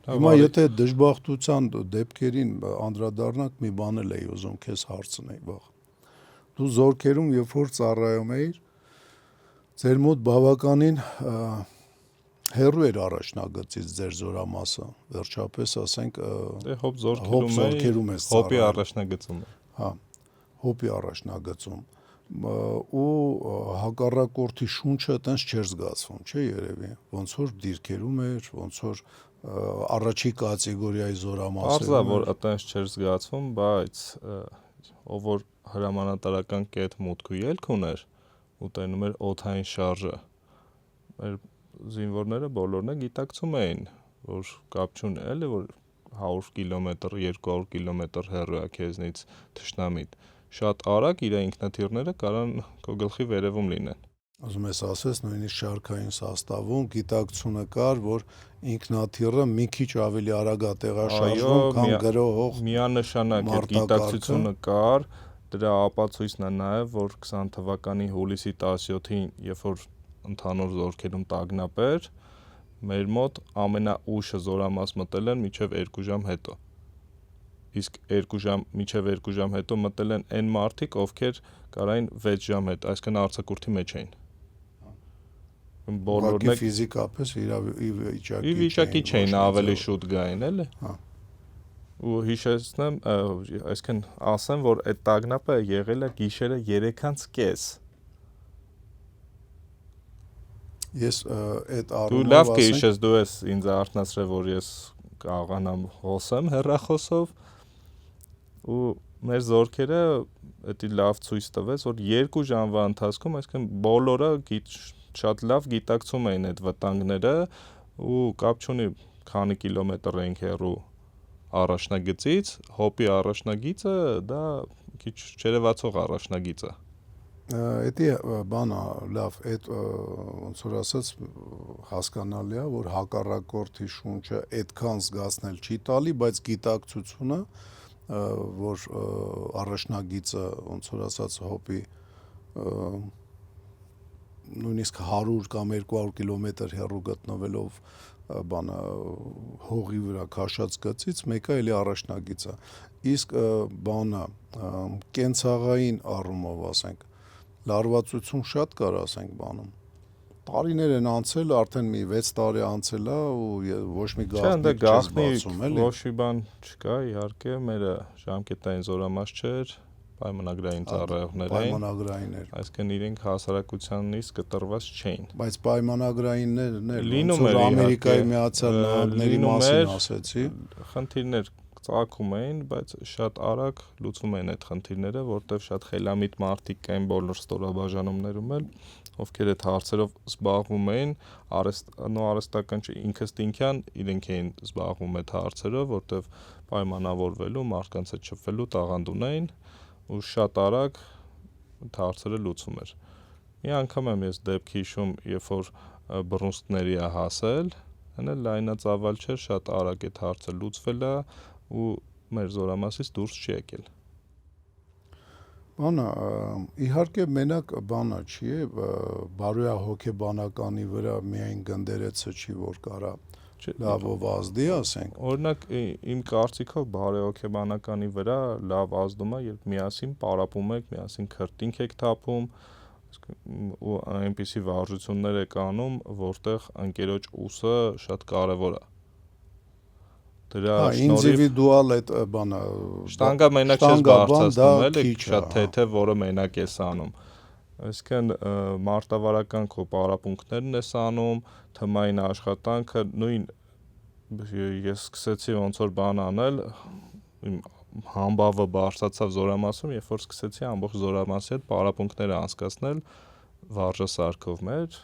Հիմա եթե դժբախտության դեպքերին անդրադառնանք, մի բան էլ էի ուզում քեզ հարցնել, վաղ։ Դու զորքերում երբ որ ծառայում էիր, ձեր մոտ բավականին հեռու էր առաջնագծից ձեր զորամասը, վերջապես ասենք հոբ զորքերում ես հոպի առաջնագծում։ Հա, հոպի առաջնագծում ու հակառակորդի շունչը տենց չէր զգացվում, չէ երևի, ոնց որ դիրքերում էր, ոնց որ առաջի կատեգորիայի զորամասերում էր։ Պարզա որ այտենց չէր զգացվում, բայց ով որ հրամանատարական կետ մուտք ու ելք ուներ ու տենում էր օդային շարժը, մեր զինվորները բոլորն է գիտակցում էին, որ կապ չունի էլի, որ 100 կիլոմետր, 200 կիլոմետր հեռու է քեզնից թշնամիտ, շատ արագ իր ինքնաթիռները կարան քո գլխի վերևում լինեն։ Ուզում ես ասես, նույնիսկ շարքային սաստավում գիտակցությունը կար, որ ինքնաթիռը մի քիչ ավելի արագ է տեղաշարժվում, քան գրող միանշանակ այդ գիտակցությունը կար, դրա ապացույցն է նաև, որ 20 թվականի հուլիսի 17-ին, երբ որ ընդհանուր զորքերում տագնապ էր, մեր մոտ ամենաուշը զորամաս մտել են մինչև 2 ժամ հետո։ Իսկ մինչև 2 ժամ հետո մտել են այն մարդիկ, ովքեր կարային 6 ժամ հետո, այսինքն արձակուրդի մեջ էին։ Բոլորն է ֆիզիկապես ի վիճակի չէին ավելի շուտ գային, էլի։ Հա։ Ու հիշեցնեմ, այսինքն ասեմ, որ այդ տագնապը եղել է գիշերը 3:30։ Ես այդ առումով դու լավ կհիշես, դու ես ինձ արթնացրել, որ ես կարողանամ խոսեմ հեռախոսով, ու մեր զորքերը դա լավ ցույց տվեց, որ 2 ժամվա ընթացքում, այսինքն բոլորը շատ լավ գիտակցում էին այդ վտանգները ու կապ չունի քանի կիլոմետր էինք հեռու առաջնագծից, հոպի առաջնագիծը դա քիչ չերևացող առաջնագիծ է։ Դա բանա լավ, այդ ոնց որ ասած հասկանալի է, որ հակառակորդի շունչը այդքան զգացնել չի տալի, բայց գիտակցությունը, որ առաջնագիծը ոնց որ ասած հոպի նույնիսկ 100 կամ 200 կիլոմետր հեռու գտնվելով բանը հողի վրա քաշած գծից մեկը էլի առաջնագիծ է։ Իսկ բանը կենցաղային առումով ասենք լարվածություն շատ կար, ասենք բանում։ Տարիներ են անցել, արդեն մի 6 տարի անցել է ու ոչ մի գաղտնիք չես բացում, էլի։ Ոչ մի բան չկա, իհարկե, մերը ժամկետային զորամաս չէր, պայմանագրային ծառայողներ էին։ Պայմանագրային էր։ Այսինքն իրենք հասարակությանից կտրված չէին։ Բայց պայմանագրայիններն էլ լինում էր Ամերիկայի Միացյալ Նահանգների մասին ասեցի։ Խնդիրներ ծագում էին, բայց շատ արագ լուծվում էին այդ խնդիրները, որտեղ շատ խելամիտ մարդիկ կային բոլոր ստորաբաժանումներում էլ, ովքեր այդ հարցերով զբաղվում էին, արհեստական ինքնըստինքյան իրենք էին զբաղվում այդ հարցերով, որտեղ պայմանավորվելու, մարդկանց հետ շփվելու տաղանդ ունեին ու շատ արագ հարցերը լուծվում էր։ Մի անգամ եմ ես դեպք հիշում, երբ որ բռունցքների է հասել, հենց լայնածավալ չէր, շատ արագ այդ հարցը լուծվել է ու մեր զորամասից դուրս չի եկել։ Բանը իհարկե մենակ բանը չի, բարոյահոգեբանականի վրա միայն գնդերեցը չի, որ կարա լավով ազդի, ասենք։ Օրինակ իմ կարծիքով բարոյահոգեբանականի վրա լավ ազդում է, երբ միասին պարապում եք, միասին քրտինք եք թափում, ու այնպիսի վարժություններ եք անում, որտեղ ընկերոջ ուսը շատ կարևոր է։ Դրա շնորհիվ ինդիվիդուալ այդ բանը շտանգա մենակ չես բարձրացնում, էլի շատ թեթև, որը մենակ ես անում։ Այսինքն մարտավարական քո պարապմունքներն ես անում, թմային աշխատանքը, նույն ես սկսեցի ոնց որ բան անել, իմ համբավը բարձրացավ զորամասում, երբ որ սկսեցի ամբողջ զորամասի հետ պարապմունքները անցկացնել վարժասարքով մեր,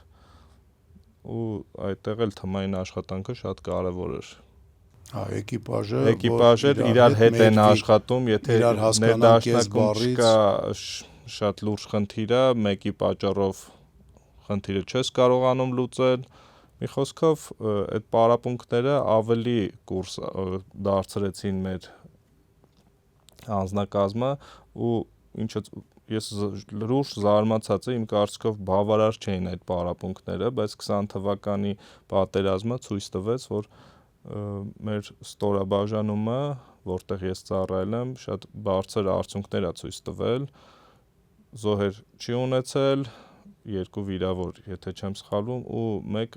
ու այդտեղ էլ թմային աշխատանքը շատ կարևոր էր։ Էկիպաժը իրար հետ են աշխատում, եթե ներդաշնակում չկա շատ լուրջ խնդիր է, մեկի պատճառով խնդիրը չես կարողանում լուծել։ Մի խոսքով այդ պարապմունքները ավելի կուրս դարձրեցին մեր անձնակազմը, ու ինչը ես լուրջ զարմացած եմ, իմ կարծիքով բավարար չէին այդ պարապմունքները, բայց 20 թվականի պատերազմը ցույց տվեց, որ մեր ստորաբաժանումը, որտեղ ես ծառայել եմ, շատ բարձր արդյունքներ է ցույց տվել, զոհեր չի ունեցել, 2 վիրավոր, եթե չեմ սխալվում, ու 1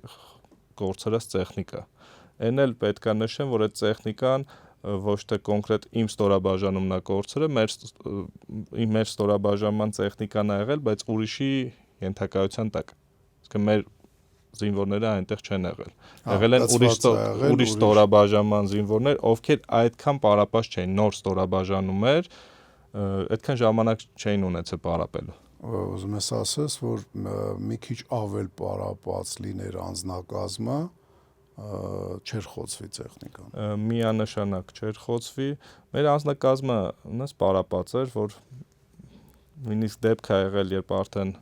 կորցրած տեխնիկա։ Էն էլ պետք է նշեմ, որ այդ տեխնիկան ոչ թե կոնկրետ իմ ստորաբաժանումն է կորցրել, մեր ստորաբաժանման տեխնիկան է եղել, բայց ուրիշի ենթակայության տակ։ Այսինքն մեր զինվորները այնտեղ չեն եղել։ Եղել են ուրիշ ստորաբաժանման զինվորներ, ովքեր այդքան պարապած չէին, նոր ստորաբաժանում էր, այդքան ժամանակ չէին ունեցել պարապելու։ Ուզում ես ասես, որ մի քիչ ավել պարապած լիներ անձնակազմը, չէր խոցվի տեխնիկան։ Միանշանակ չէր խոցվի։ Մեր անձնակազմը այնպես պարապած էր, որ նույնիսկ դեպք է եղել, երբ արդեն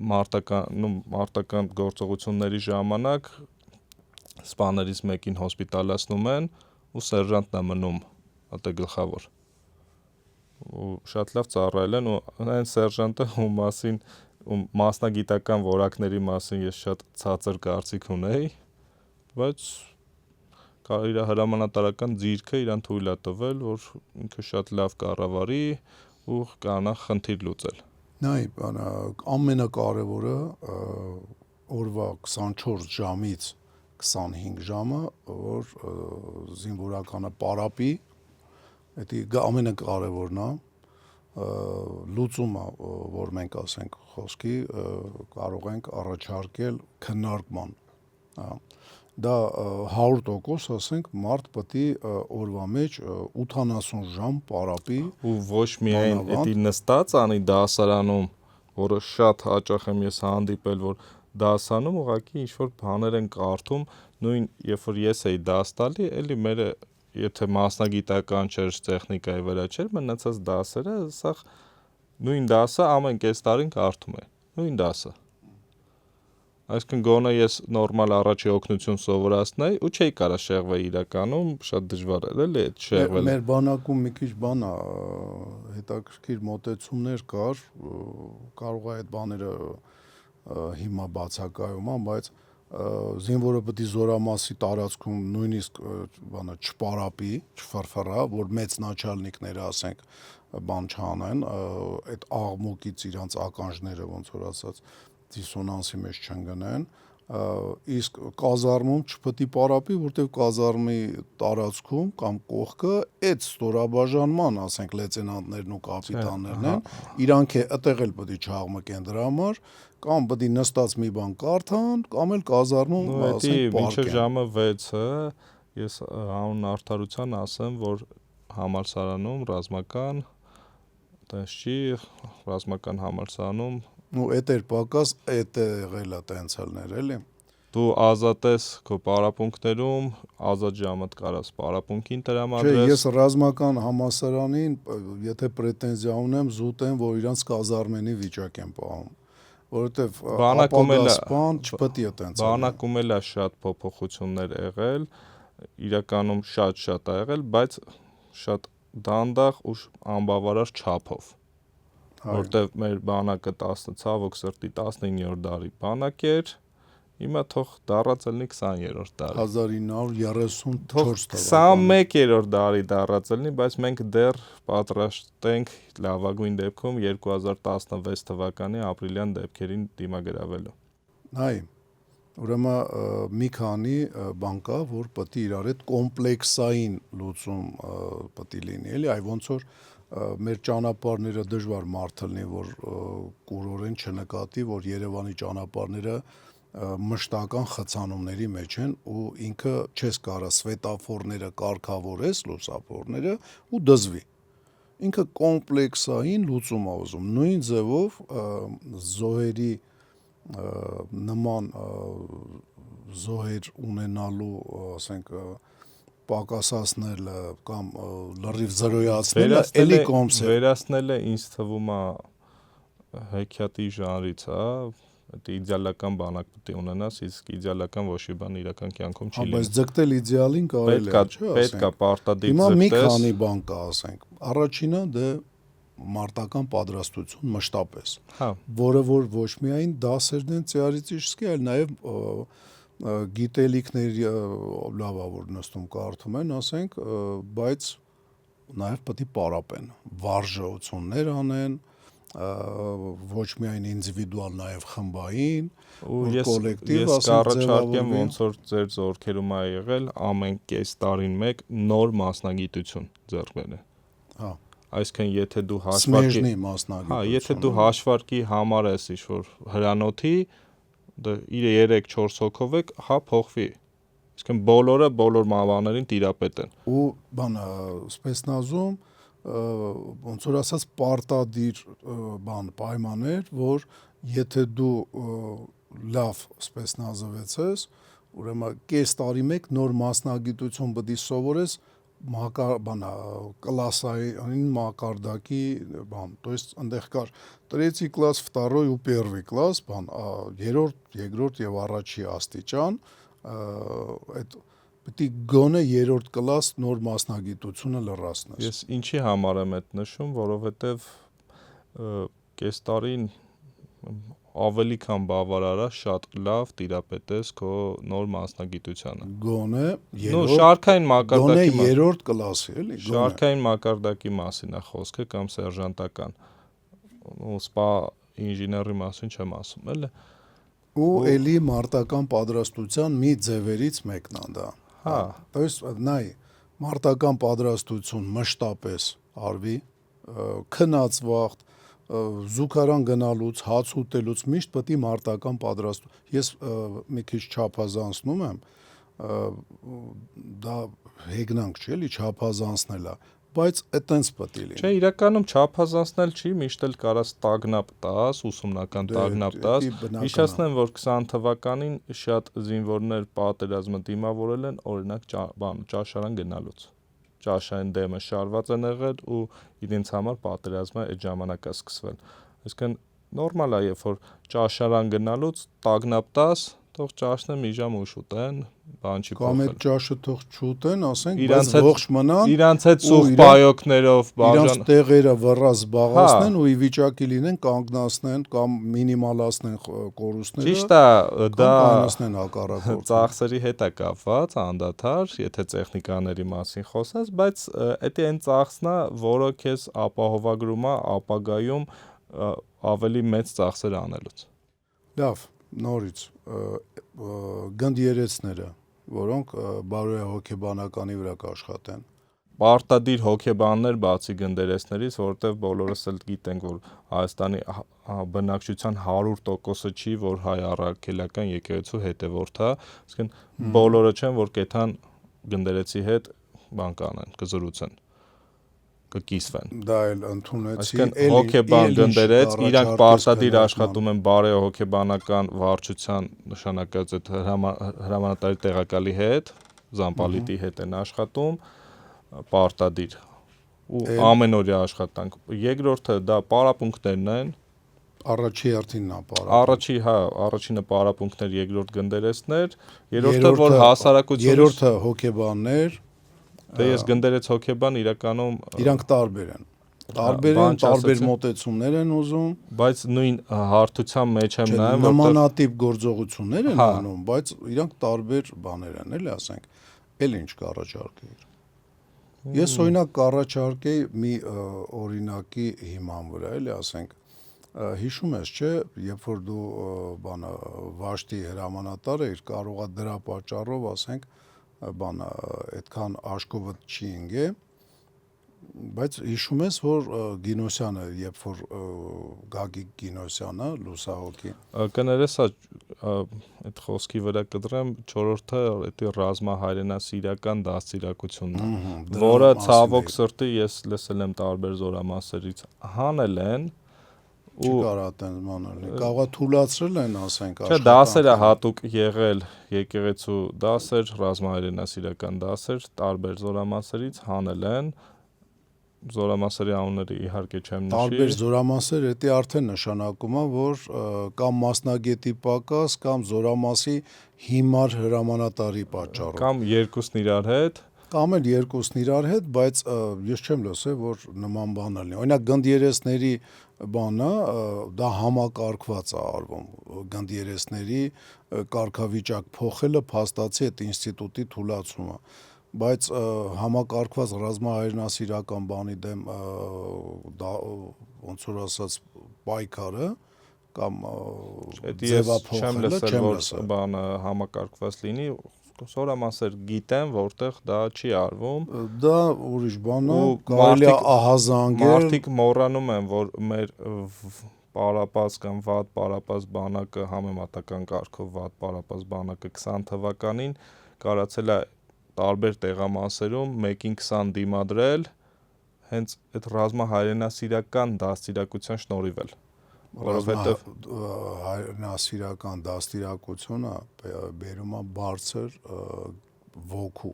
մարտական գործողությունների ժամանակ սպաներից մեկին հոսպիտալացնում են, ու սերժանտն է մնում, հատե գլխավոր։ Ու շատ լավ ծառայել են, ու այն սերժանտը, ում մասին, մասնագիտական որակների մասին ես շատ ցածր կարծիք ունեի, բայց իր հրամանատարական ձիրքը իրան թույլ է տվել, որ ինքը շատ լավ կառավարի ու կարողանա խնդիր լուծել։ Նայ, ամենակարևորը օրվա 24 ժամից 25 ժամը, որ զինվորականը պարապի, դա ամենակարևորն է, լուծումը, որ մենք ասենք խոսքի, կարող ենք առաջարկել քննարկման, դա 100% ասենք մարդ պետք է օրվա մեջ 80 ժամ պարապի, ու ոչ միայն էդի նստած անի դասարանում, որը շատ հաճախ եմ ես հանդիպել, որ դասանում ուղղակի ինչ-որ բաներ են կարդում, նույն երբ որ ես էի դաս տալի, էլի մերը եթե մասնագիտական չէր, տեխնիկայի վրա չէր, մնացած դասերը, սա նույն դասը ամեն կես տարին կարդում է, նույն դասը։ Այսինքն գոնե ես նորմալ առաջի օգնություն սովորացնեի ու չէի կարա շեղվել իրականում, շատ դժվար էր էլի այդ շեղվելը։ Մեր բանակում մի քիչ բան է, հետաքրքիր մոտեցումներ կար, կարող է այդ բաները հիմա բացակայում են, բայց զինվորը պետք է զորամասի տարածքում նույնիսկ բանը չպարապի, չֆրֆռա, որ մեծ начальникները ասենք բան չանեն, այդ աղմուկից իրանց ականջները ոնց որ ասած դիսոնանսի մեջ չընկնեն, իսկ կազարմում չպետք է պարապի, որտեղ կազարմի տարածքում կամ կողքը այդ ստորաբաժանման, ասենք լեյտենանտներն ու կապիտաններն են, իրանք այդտեղ էլ պետք է չաղմկեն դրա համար, կամ պետք է նստած մի բան կարդան, կամ էլ կազարմում ասենք պարկեն։ Մինչև ժամը 6-ը ես հանուն արդարության ասեմ, որ համալսարանում ռազմական տես չի, ռազմական համալսարանում ու էտեր պակաս եղել է տենցելներ, էլի։ Դու ազատ ես քո պարապմունքներում, ազատ ժամդ կարաս պարապմունքին տրամադրես։ Չէ, ես ռազմական համալսարանին, եթե պրետենզիա ունեմ, զուտ եմ, որ իրանց կազարմենի վիճակ եմ պահում, որովհետև ապագասպան չպետք է տենց։ Բանակում էլ է շատ փոփոխություններ եղել, իրականում շատ է եղել, բայց շատ դանդաղ ու անբավարար չափով։ որտեղ մեր բանակը 10 ցավոք սրտի 19-րդ դարի բանակ էր, հիմա թող դառած լինի 20-րդ դարի։ 1934 21-րդ դարի դառած լինի, բայց մենք դեռ պատրաստ ենք լավագույն դեպքում 2016 թվականի ապրիլյան դեպքերին դիմագրավելու։ Այ, ուրեմն մի քանի բան կա, որ պետք է իրար հետ կոմպլեքսային լուծում պետք է լինի, էլի, այ ոնց որ մեր ճանապարհները դժվար մարդ լինի, որ կուրորեն չնկատի, որ Երևանի ճանապարհները մշտական խցանումների մեջ են ու ինքը չես կարա սվետաֆորները կարգավորես, լուսավորները ու դզվի։ Ինքը կոմպլեքսային լուծում է ուզում, նույն ձևով զոհերի նման զոհեր ունենալու, ասենք, պակասացնելը կամ լրիվ զրոյացնելը էլի կոմս է։ Վերացնելը ինձ թվում է հեքիաթի ժանրից, հա, դա իդեալական բանակ պետք է ունենաս, իսկ իդեալական ոչ մի բան իրական կյանքում չի լինի։ Բայց ձգտել իդեալին կարելի է, չէ՞, պետք է պարտադիր հիմա մի ձգտես։ քանի բան կա, ասենք։ Առաջինը դե մարտական պատրաստություն մշտապես, որը որ ոչ միայն դասերն են ծիարիցիչսկի, այլ նաև գիտելիքների լավ է որ նստում կարդում են, ասենք, բայց նաև պետք է պարապեն, վարժություններ անեն, ոչ միայն ինդիվիդուալ, նաև խմբային, որ կոլեկտիվ, ես կառաջարկեմ ոնց որ ձեր զորքերում է եղել, ամեն կես տարին մեկ նոր մասնագիտություն ձեռք բերել։ Հա։ Այսինքն եթե դու Սմեժնի մասնագիտություն։ Հա, եթե դու հաշվարկի համար ես ինչ-որ հրանոթի, դա 3-4 հոգով եք, հա փոխվի։ Այսինքն բոլորը բոլոր մավաներին տիրապետ են։ Ու բանը սպեցնազում ոնց որ ասած պարտադիր բան պայմաններ, որ եթե դու լավ սպեցնազվեցես, ուրեմն կես տարի մեկ նոր մասնագիտություն պետք է սովորես կլասային մակարդակի բան, то есть այնտեղ կար 3-й класс, 2-й ու 1-й класс, բան, երրորդ, երկրորդ եւ առաջի աստիճան, այդ պետք է գոնե երրորդ կլաս նոր մասնագիտությունը լրացնես։ Ես ինչի համար եմ այդ նշում, որովհետեւ կես տարին ավելի քան բավարար է շատ լավ տիրապետես քո նոր մասնագիտությանը։ Գոնե շարքային մակարդակի գոնե երրորդ կլասի, էլի, շարքային մակարդակի մասին է խոսքը կամ սերժանտական։ Ու սպա ինժեների մասին չեմ ասում, էլի։ Ու էլի մարտական պատրաստության մի ձևերից մեկն է դա։ Հա, то есть նայ մարտական պատրաստություն մշտապես արվի, քնած վաղ զուգարան գնալուց, հաց ուտելուց միշտ պետք է մարտական պատրաստություն։ Ես մի քիչ չափազանցնում եմ, դա հեգնանք չէ՞ էլի չափազանցնելա, բայց այտենց պետք է լինի։ Չէ, իրականում չափազանցնել չի, միշտ էլ կարաս տագնապ տաս, ուսումնական տագնապ տաս։ Հիշեցնեմ, որ 20 թվականին շատ զինվորներ պատերազմը դիմավորել են, օրինակ, ճաշարան գնալուց։ Ճաշային դեմը շարված են եղել ու իրենց համար պատերազմը այդ ժամանակ է սկսվել։ Այսինքն նորմալ է, երբ որ ճաշարան գնալուց տագնապ տաս, թող ճաշնը մի ժամ ուշ ուտեն, բան չի փոխել։ Կամ այդ ճաշը թող չուտեն, ասենք, բայց ողջ մնան։ Իրանց հետ սուղ պայոկներով, իրանց տեղերը վռա զբաղացնեն ու ի վիճակի լինեն կանգնացնեն կամ մինիմալացնեն կորուստները։ Ճիշտ է, դա կանացնեն հակառակորդը։ ծախսերի հետ է կապված, անդադար, եթե տեխնիկաների մասին խոսես, բայց դա այն ծախսն է, որը քեզ ապահովագրում է ապագայում ավելի մեծ ծախսեր անելուց։ Լավ, նորից գնդերեցները, որոնք բարոյահոգեբանականի վրա կաշխատեն։ Պարտադիր հոգեբաններ բացի գնդերեցներից, որովհետև բոլորս էլ գիտենք, որ Հայաստանի բնակչության 100%-ը չի, որ հայ առաքելական եկեղեցու հետևորդ է, այսինքն բոլորը չեն, որ կեթան գնդերեցի հետ բան կանեն, կզրուցեն, կկիսվեն։ Դա էլ ընդունեցի, այսինքն հոգեբան գնդերեց, իրանք պարտադիր աշխատում են բարոյահոգեբանական վարչության նշանակած այդ հրամանատարի տեղակալի հետ, զամպալիտի հետ են աշխատում, պարտադիր ու ամենօրյա աշխատանք։ Երկրորդը դա պարապմունքներն են։ Առաջի հերթինն է պարապմունք։ Առաջինը պարապմունքներ, երկրորդ գնդերեցներ, երրորդը որ հասարակությունից երրորդը հոգեբաններ։ Դե ես գնդերեց հոգեբան իրականում իրանք տարբեր են։ Տարբեր են, տարբեր մոտեցումներ են ուզում, բայց նույն հարթության մեջ եմ նայում, նմանատիպ գործողություններ են անում, բայց իրանք տարբեր բաներ են, էլի ասենք, էլ ինչ կառաջարկեիր։ Ես օրինակ կառաջարկեի մի օրինակի հիման վրա, էլի ասենք, հիշում ես, չէ, երբ որ դու բանը Վաշտի հրամանատար էիր, կարողա դրա պատճառով, ասենք, բանը այդքան աշկովդ չի ընկե, բայց հիշում ես, որ Գինոսյանը, երբ որ Գագիկ Գինոսյանը, լուսահոգի, կներես այդ խոսքի վրա կդրեմ, 4-րդը այդ ռազմահայրենասիրական դաստիարակությունն է, որը ցավոք սրտի ես լսել եմ տարբեր զորամասերից, հանել են Չի կարա այդպես մանալի, կարողա թուլացրել են, ասենք, աշխատանքը։ Չէ, դասերը հատուկ եղել, եկեղեցու դասեր, ռազմահայրենասիրական դասեր, տարբեր զորամասերից հանել են, զորամասերի անունները իհարկե չեմ նշի։ Տարբեր զորամասեր, դա արդեն նշանակում է, որ կամ մասնագետի պակաս, կամ զորամասի հիմար հրամանատարի պատճառով։ Կամ երկուսն իրար հետ։ Կամ էլ երկուսն իրար հետ, բայց ես չեմ լսել, որ նման բան լինի։ Օրինակ գնդերեսների բանը դա համակարգված է արվում, գնդերեսների կարգավիճակ փոխելը փաստացի այդ ինստիտուտի թուլացումը, բայց համակարգված ռազմահայրենասիրական բանի դեմ դա ոնց որ ասած պայքարը կամ ձևափոխելը չեմ լսել, բանը համակարգված լինի, զորամասեր գիտեմ, որտեղ դա չի արվում։ Դա ուրիշ բան է, կարելի է ահազանգել։ Մարդիկ մոռանում են, որ մեր պարապած կամ վատ պարապած բանակը համեմատական կարգով վատ պարապած բանակը 20 թվականին կարացել է տարբեր տեղամասերում 1-ին 20 դիմադրել հենց այդ ռազմահայրենասիրական դաստիարակության շնորհիվ էլ, որովհետև հայրենասիրական դաստիարակությունը բերում է բարձր ոգու,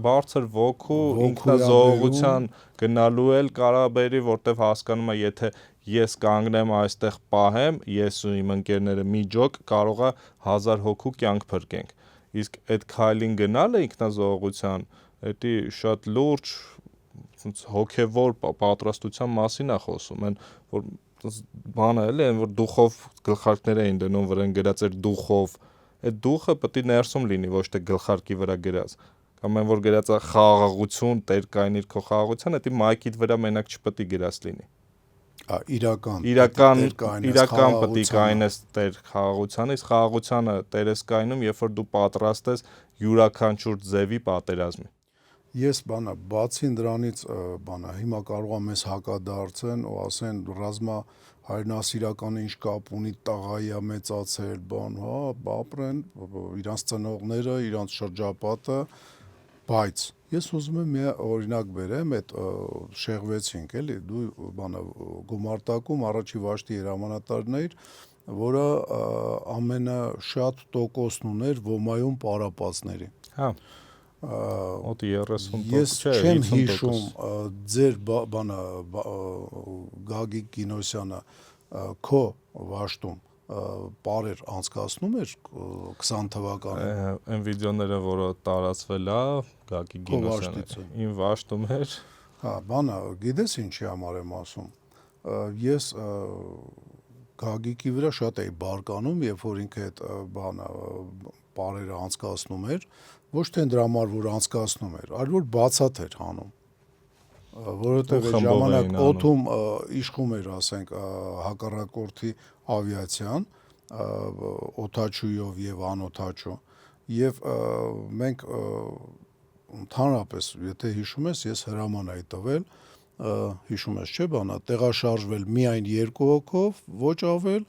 բարձր ոգու, ինքնազոհության գնալու էլ կարա բերի, որտեվ հասկանում է, եթե ես կանգնեմ այստեղ պահեմ, ես ու իմ ընկերները մի ջոկ կարող է 1000 հոգու կյանք փրկենք։ Իսկ այդ քայլին գնալը ինքնազոհության, դա շատ լուրջ հոգևոր պատրաստության մասին է խոսում, այն որ բանը էլի այն որ դուխով գլխարկներ էին դնում վրան գրած էր դուխով, այդ դուխը պետք է ներսում լինի, ոչ թե գլխարկի վրա գրած, կամ այն որ գրած է խաղաղություն, տեր կայնիր քո խաղաղության, դա մայքիդ վրա մենակ չպետք է գրած լինի։ Իրական պետք է կայնես տեր խաղաղությանը, իսկ խաղաղությանը տերես կայնում, երբ որ դու պատրաստ ես յուրաքանչյուր ձևի պատերազմի։ Ես բանը բացին դրանից բանը հիմա կարող եմ մեզ հակադարձեն ու ասեն ռազմահայրենասիրականը ինչ կապ ունի տղայի է մեծացել, բան, հա, ապրեն իրանց ծնողները, իրանց շրջապատը, բայց ես ուզում եմ մի օրինակ բերեմ, այդ շեղվեցինք, էլի, դու բանը գումարտակում առաջի Վաշտի հրամանատարն էիր, որը ամենաշատ տոկոսն ուներ ՈՄԱ-ում պարապածների։ Հա։ Մոտ 30%, ես չեմ հիշում ձեր բանը Գագիկ Գինոսյանը քո Վաշտում պարեր անցկացնում էր 20 թվականին։ Այն վիդեոները, որը տարածվել է Գագիկ Գինոսյանը, իմ Վաշտում էր։ Հա, բանը, գիտես ինչի համար եմ ասում։ Ես Գագիկի վրա շատ էի բարկանում, երբ որ ինքը այդ բանը պարերը անցկացնում էր, ոչ թե դրա համար որ անցկացնում էր, այլ որ բացատ էր հանում, որովհետև այդ ժամանակ օդում իշխում էր, ասենք, հակառակորդի ավիացիան, օդաչուով եւ անօդաչու, եւ մենք ընդհանրապես, եթե հիշում ես, ես հրաման էի տվել, հիշում ես, չէ՞ բանա, տեղաշարժվել միայն 2 հոգով, ոչ ավել,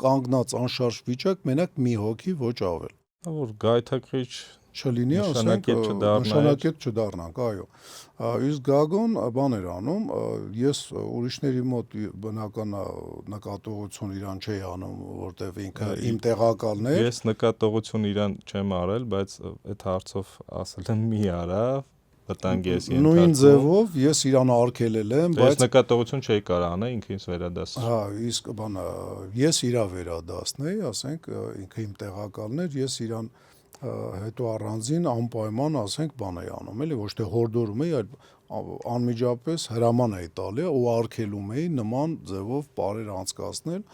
կանգնած անշարժ վիճակ, մենակ մի հոգի, ոչ ավել։ Որ գայթակղիչ չլինի, ասենք, նշանակետ չդառնանք, այո։ Իսկ Գագոն բան էր անում, ես ուրիշների մոտ բնական նկատողություն իրան չէի անում, որտեվ ինքը իմ տեղակալն էր։ Ես նկատողություն իրան չեմ արել, բայց այդ հարցով ասել եմ մի արա, վտանգ ես ենթարկում։ Նույն ձևով ես իրան արգելել եմ, բայց ես նկատողություն չէի կարող անել, ինքը ինձ վերադասել։ Հա, իսկ բանը ես իրա վերադասնեի, ասենք, ինքը իմ տեղակալն էր, ես իրան հետո առանձին անպայման ասենք բան էի անում, էլի ոչ թե հորդորում էի, այլ անմիջապես հրաման էի տալի ու արգելում էի նման ձևով բարեր անցկացնել,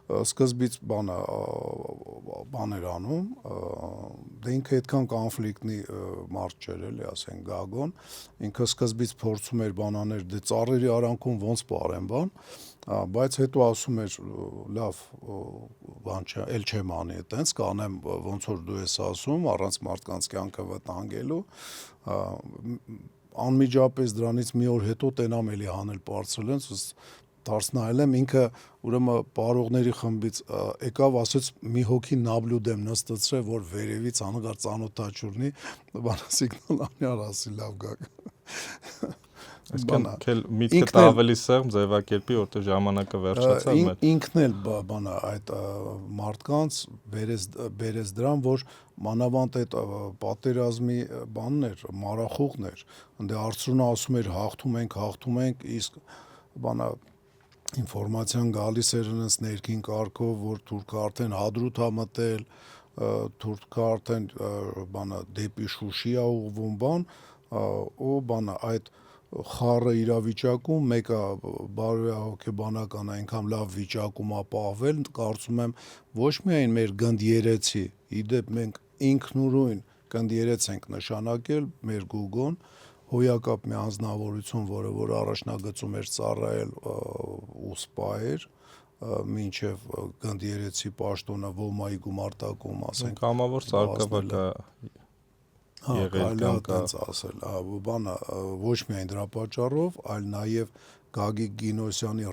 սկզբից բաներ անում, դե ինքը այդքան կոնֆլիկտի մարդ չէր էլի, ասենք Գագոն, ինքը սկզբից փորձում էր բանաներ, դե ծառերի արանքում ոնց բարեն բան, բայց հետո ասում էր լավ, բան չէ, էլ չեմ անի, այտենց կանեմ ոնց որ դու ես ասում, առանց մարդկանց կյանքը վտանգելու, անմիջապես դրանից մի օր հետո տենամ էլի հանել բարձրելենց, դարձնայել եմ ինքը ուրեմն բարողների խմբից եկավ ասեց մի հոգի նաբլուդ եմ նստեցրել որ վերևից անգար ծանոթաչուրնի բանը սիգնալ անյար ասի լավ գակ այսքան քել միտքը ավելի սեղմ ձևակերպի որտեղ ժամանակը վերջացավ մեր ինքն էլ բանը այդ մարդկանց բերեց դրան որ մանավանդ այդ պատերազմի բաններ մարախուղներ ընդ արծրունը ասում էր հաղթում ենք իսկ բանը ինֆորմացիան գալիս էր այնս ներքին կարգով, որ թուրքը արդեն հադրութ է մտել, թուրքը արդեն բանը դեպի Շուշի է ուղղվում բան, ու բանը այդ խառը իրավիճակում մեկը բարոյահոգեբանական այնքան լավ վիճակում է պահվել, կարծում եմ ոչ միայն մեր գնդերեցի, իդեպ մենք ինքնուրույն գնդերեց ենք նշանակել մեր Գուգոն հոյակապ մի անձնավորություն, որ առաջնագծում էր ծառայել ու սպայեր, մինչև գնդերեցի պաշտոնը ոմայի գումարտակում, ասենք կամավոր ծարկավակա եղել կամ կա ասել, բանը ոչ միայն դրա պատճառով, այլ նաև Գագիկ Գինոսյանի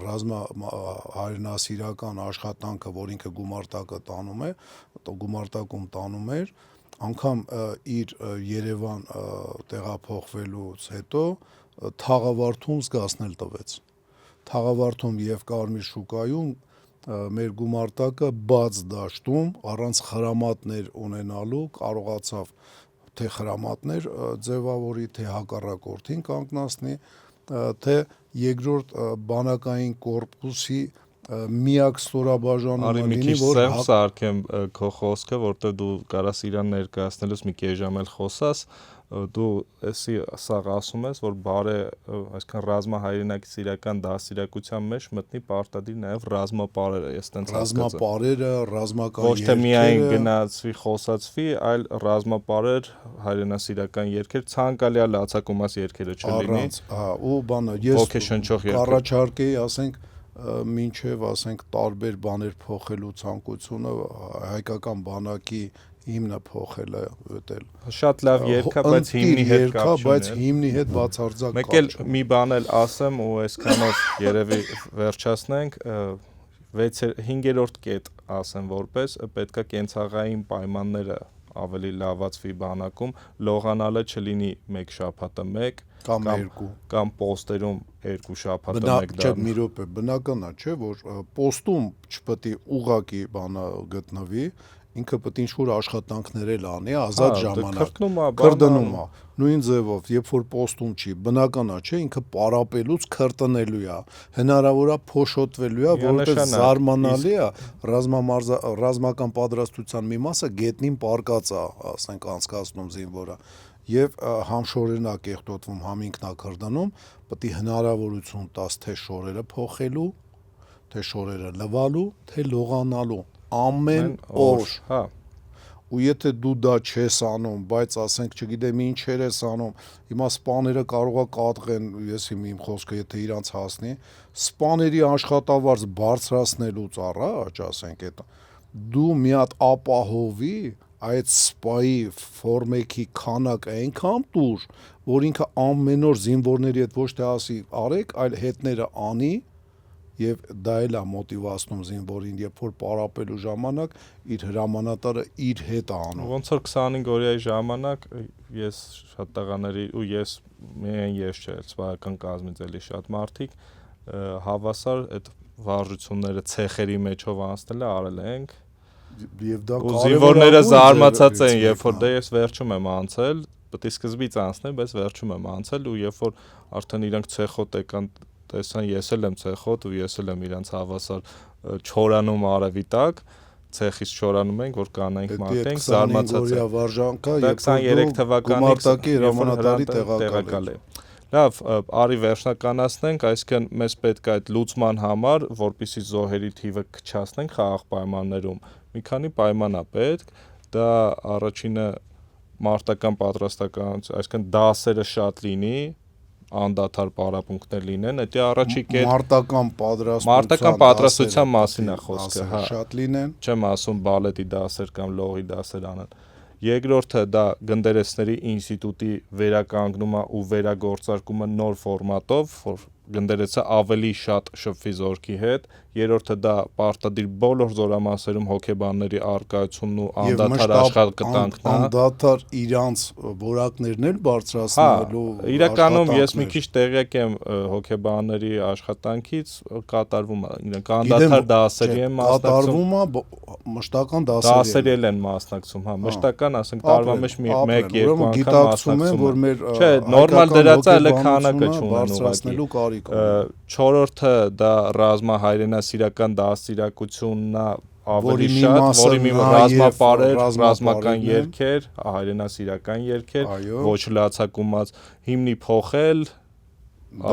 հայրենասիրական աշխատանքը, որ ինքը գումարտակում տանում էր, անգամ իր Երևան տեղափոխվելուց հետո Թաղավարդում զգացնել տվեց։ Թաղավարդում եւ Կարմիր շուկայում մեր գումարտակը բաց դաշտում առանց խրամատներ ունենալու կարողացավ թե խրամատներ ձևավորի, թե հակառակորդին կանգնացնի, թե երկրորդ բանակային կորպուսի միակ ստորաբաժանումը լինի, որ սարքեմ քո խոսքը, որտեղ դու կարաս իրան ներկայացնելուց մի կես ժամ էլ խոսաս, դու էսի սաղ ասում ես, որ բարե, այսքան ռազմահայրենակցիական դաստիարակության մեջ մտնի պարտադիր նաև ռազմապարերը, ես տենց հասկացա։ Ռազմապարերը, ռազմական ոչ թե միայն գնացվի, խոսացվի, այլ ռազմապարեր, հայրենասիրական երգեր, ցանկալի լացակումած երգերը չլինի։ Ու բանը ես ոգեշնչող երգեր կառաջարկեի, ասենք մինչև ասենք տարբեր բաներ փոխելու ցանկությունը հայկական բանակի հիմնը փոխելը ուտել շատ լավ երգա, բայց հիմնի հետ կապ չունի, բայց հիմնի հետ բացարձակ մեկ էլ մի բան էլ ասեմ ու այսքանով երևի վերջացնենք 5-րդ կետ ասեմ որպես պետքա կենցաղային պայմանները ավելի լավացվի բանակում, լողանալը չլինի 1 շաբաթը 1 կամ պոստերում 2 շաբաթը 1 դա։ Մի րոպե, բնական է, չէ, որ պոստում չպետք է ուղակի բանը գտնվի, ինքը պետք է ինչ-որ աշխատանքներ էլ անի, ազատ ժամանակ, քրդնում է, նույն ձևով, երբ որ պոստում չի, բնական է, չէ, ինքը պարապելուց քրտնելու է, հնարավոր է փոշոտվելու է, որովհետև զարմանալի է, ռազմական պատրաստության մի մասը գետնին պարկած է, ասենք անցկացնում զինվորը, եւ համ շորերն է կեղտոտվում, համ ինքնակրդնում, պետք է հնարավորություն տաս թե շորերը փոխելու, թե շորերը լվալու, թե լողանալու ամեն օր, հա, ու եթե դու դա չես անում, բայց ասենք չգիտեմ ինչեր ես անում, հիմա սպաները կարող է կատղեն, ես իմ խոսքը եթե իրանց հասնի, սպաների աշխատավարձ բարձրացնելուց առաջ, ասենք այդ դու մի հատ ապահովի այդ սպայի ֆորմեքի քանակը այնքան տուր, որ ինքը ամեն օր զինվորների հետ ոչ թե ասի արեք, այլ հետները անի եւ դա էլ է մոտիվացնում զինվորին, երբ որ պարապելու ժամանակ իր հրամանատարը իր հետ է անում։ Ոնց որ 25 օրյայի ժամանակ ես շատ տղաների ու ես միայն ես չէ, սպայական կազմից էլի շատ մարդիկ հավասար այդ վարժությունները ցեխերի մեջով անցնելը արել ենք։ Եվ դա զինվորները զարմացած են, երբ որ դե ես վերջում եմ անցել, պետք է սկզբից անցնել, բայց վերջում եմ անցել ու երբ որ արդեն իրանք ցեխոտ եկան տեսան ես էլ եմ ցեխոտ ու ես էլ եմ իրանց հավասար չորանում արևի տակ, ցեխից չորանում ենք, որ կանայինք Դա մատենք, 25 զարմացած օրյա վարժանքա, դա երբ որ 23 դու թվականից գումարտակի երբ որ հրամանատարի տեղակալ է։ Լավ, արի վերջնականացնենք, այսինքն մեզ պետք է այդ լուծման համար, որպեսզի զոհերի թիվը քչացնենք խաղաղ պայմաններում, մի քանի պայման է պետք, դա առաջինը մարտական պատրաստականություն, այսինքն դասերը շատ լինի, անդադար պարապմունքներ լինեն, դա առաջի կետ մարտական պատրաստության մասին է խոսքը, հա, շատ լինեն, չեմ ասում բալետի դասեր կամ լողի դասեր անեն։ Երկրորդը դա գնդերեսների ինստիտուտի վերականգնումը ու վերագործարկումը նոր ֆորմատով, որ գնդերեսը ավելի շատ շփվի զորքի հետ։ Երրորդը դա պարտադիր բոլոր զորամասերում հոգեբանների առկայությունն ու անդադար աշխատանքն է։ Անդադար իրանց որակներն էլ բարձրացնելու։ Հա, իրականում ես մի քիչ տեղյակ եմ հոգեբանների աշխատանքից, կատարվում է, իրենք անդադար դասերի են մասնակցում։ Կատարվում է մշտական դասերի են մասնակցում, հա, մշտական, ասենք տարվա մեջ 1-2 անգամ մասնակցում են։ Չէ, նորմալ դրածը հələ քանակը չունեն ուղղակի։ Չորրորդը դա ռազմահայրենասիրական դաստիարակությունն է ավելի շատ, որի մի ռազմապարեր, ռազմական երգեր, հայրենասիրական երգեր, ոչ լացակումած, հիմնի փոխել,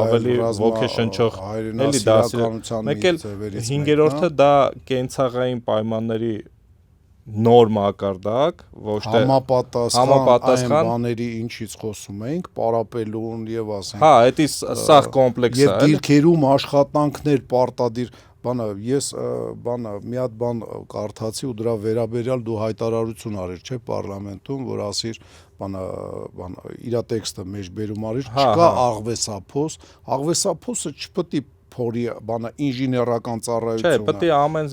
ավելի ոգեշնչող, էլի դաստիարակության մեկ էլ հինգերորդը դա կենցաղային պայմանների նոր մակարդակ, ոչ թե համապատասխան այն բաների ինչից խոսում ենք, պարապելուն եւ ասենք։ Հա, դա սա կոմպլեքս է, եւ դիրքերում աշխատանքներ պարտադիր բանը, ես մի հատ բան կարդացի ու դրա վերաբերյալ դու հայտարարություն արիր, չէ, պարլամենտում, որ ասիր, իր տեքստը մեջբերում արիր, չկա աղվեսափոս չպետք է փորի ինժեներական ծառայությունը։ Չէ, պետք է ամեն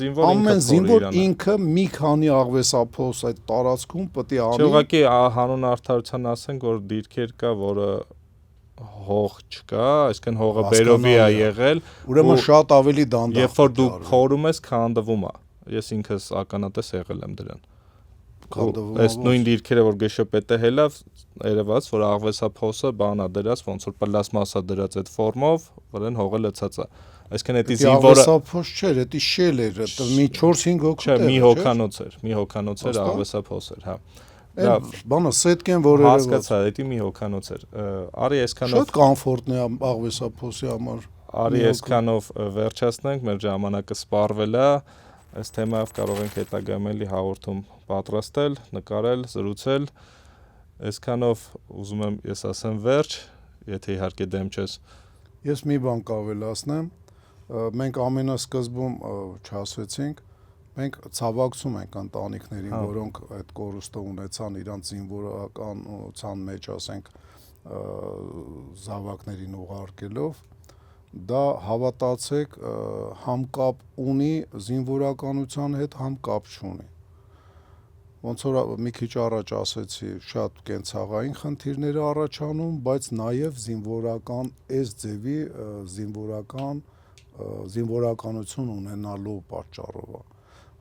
զինվոր ինքը մի քանի աղվեսափոս այդ տարածքում պետք է անի։ Չէ, ուղղակի հանուն արդարության ասենք, որ դիրքեր կա, որը հող չկա, այսինքն հողը բերովի է եղել, ուրեմն շատ ավելի դանդաղ։ Երբ որ դու փորում ես, քանդվում է։ Ես ինքս ականատես եղել եմ դրան։ Այս նույն դիրքերը, որ գշպետը հելավ, երևաց, որ աղվեսափոսը բանա դրած, ոնց որ պլաստմասա դրած այդ ֆորմով, որն հողը լցած է։ Այսինքն դա զինվորը աղվեսափոս չէր, դա շել էր, մի 4-5 հոգու։ Չէ, մի հոգանոց էր աղվեսափոս էր, հա։ Բանը սետկեն, որ հասկացա, դա մի հոգանոց էր։ Արի այսքանով շատ կոմֆորտն է աղվեսափոսի համար։ Արի այսքանով վերջացնենք, մեր ժամանակը սպառվել է։ Այս թեմայով կարող ենք հետագայում էլի հաղորդում պատրաստել, նկարել, զրուցել։ Այսքանով ուզում եմ ես ասեմ վերջ, եթե իհարկե դեմ չես։ Ես մի բան կավելացնեմ, մենք ամենասկզբում չասվեցինք, մենք ցավակցում ենք ընտանիքներին, որոնք այդ կորուստը ունեցան իրանց զինվորականության մեջ, ասենք, զավակներին ուղարկելով, դա հավատացեք, համ կապ ունի զինվորականության հետ, համ կապ չունի։ Ոնց որ մի քիչ առաջ ասեցի, շատ կենցաղային խնդիրներ է առաջանում, բայց նաև զինվորական այս ձևի զինվորականություն ունենալու պատճառով է,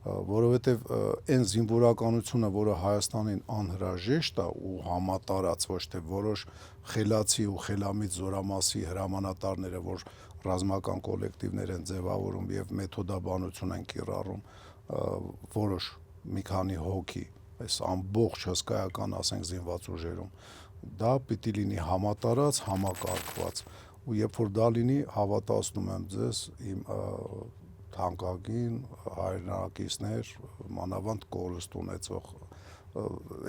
որովհետև այն զինվորականությունը, որը Հայաստանին անհրաժեշտ է ու համատարած, ոչ թե որոշ խելացի ու խելամիտ զորամասի հրամանատարները, որ ռազմական կոլեկտիվներ են ձևավորում եւ մեթոդաբանություն են կիրառում, որոշ մի քանի հոգի այս ամբողջ հսկայական, ասենք, զինված ուժերում, դա պիտի լինի համատարած, համակարգված, ու երբ որ դա լինի, հավատացնում եմ ձեզ, իմ թանկագին հայրենակիցներ, մանավանդ կորուստ ունեցող,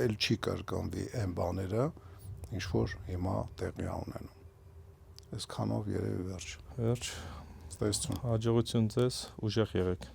էլ չի կրկնվի այն բաները, ինչ որ հիմա տեղի ունենում։ Այսքանով երևի վերջ։ Վերջ։ Ստեսություն։ Հաջողություն ձեզ, ուժեղ եղեք։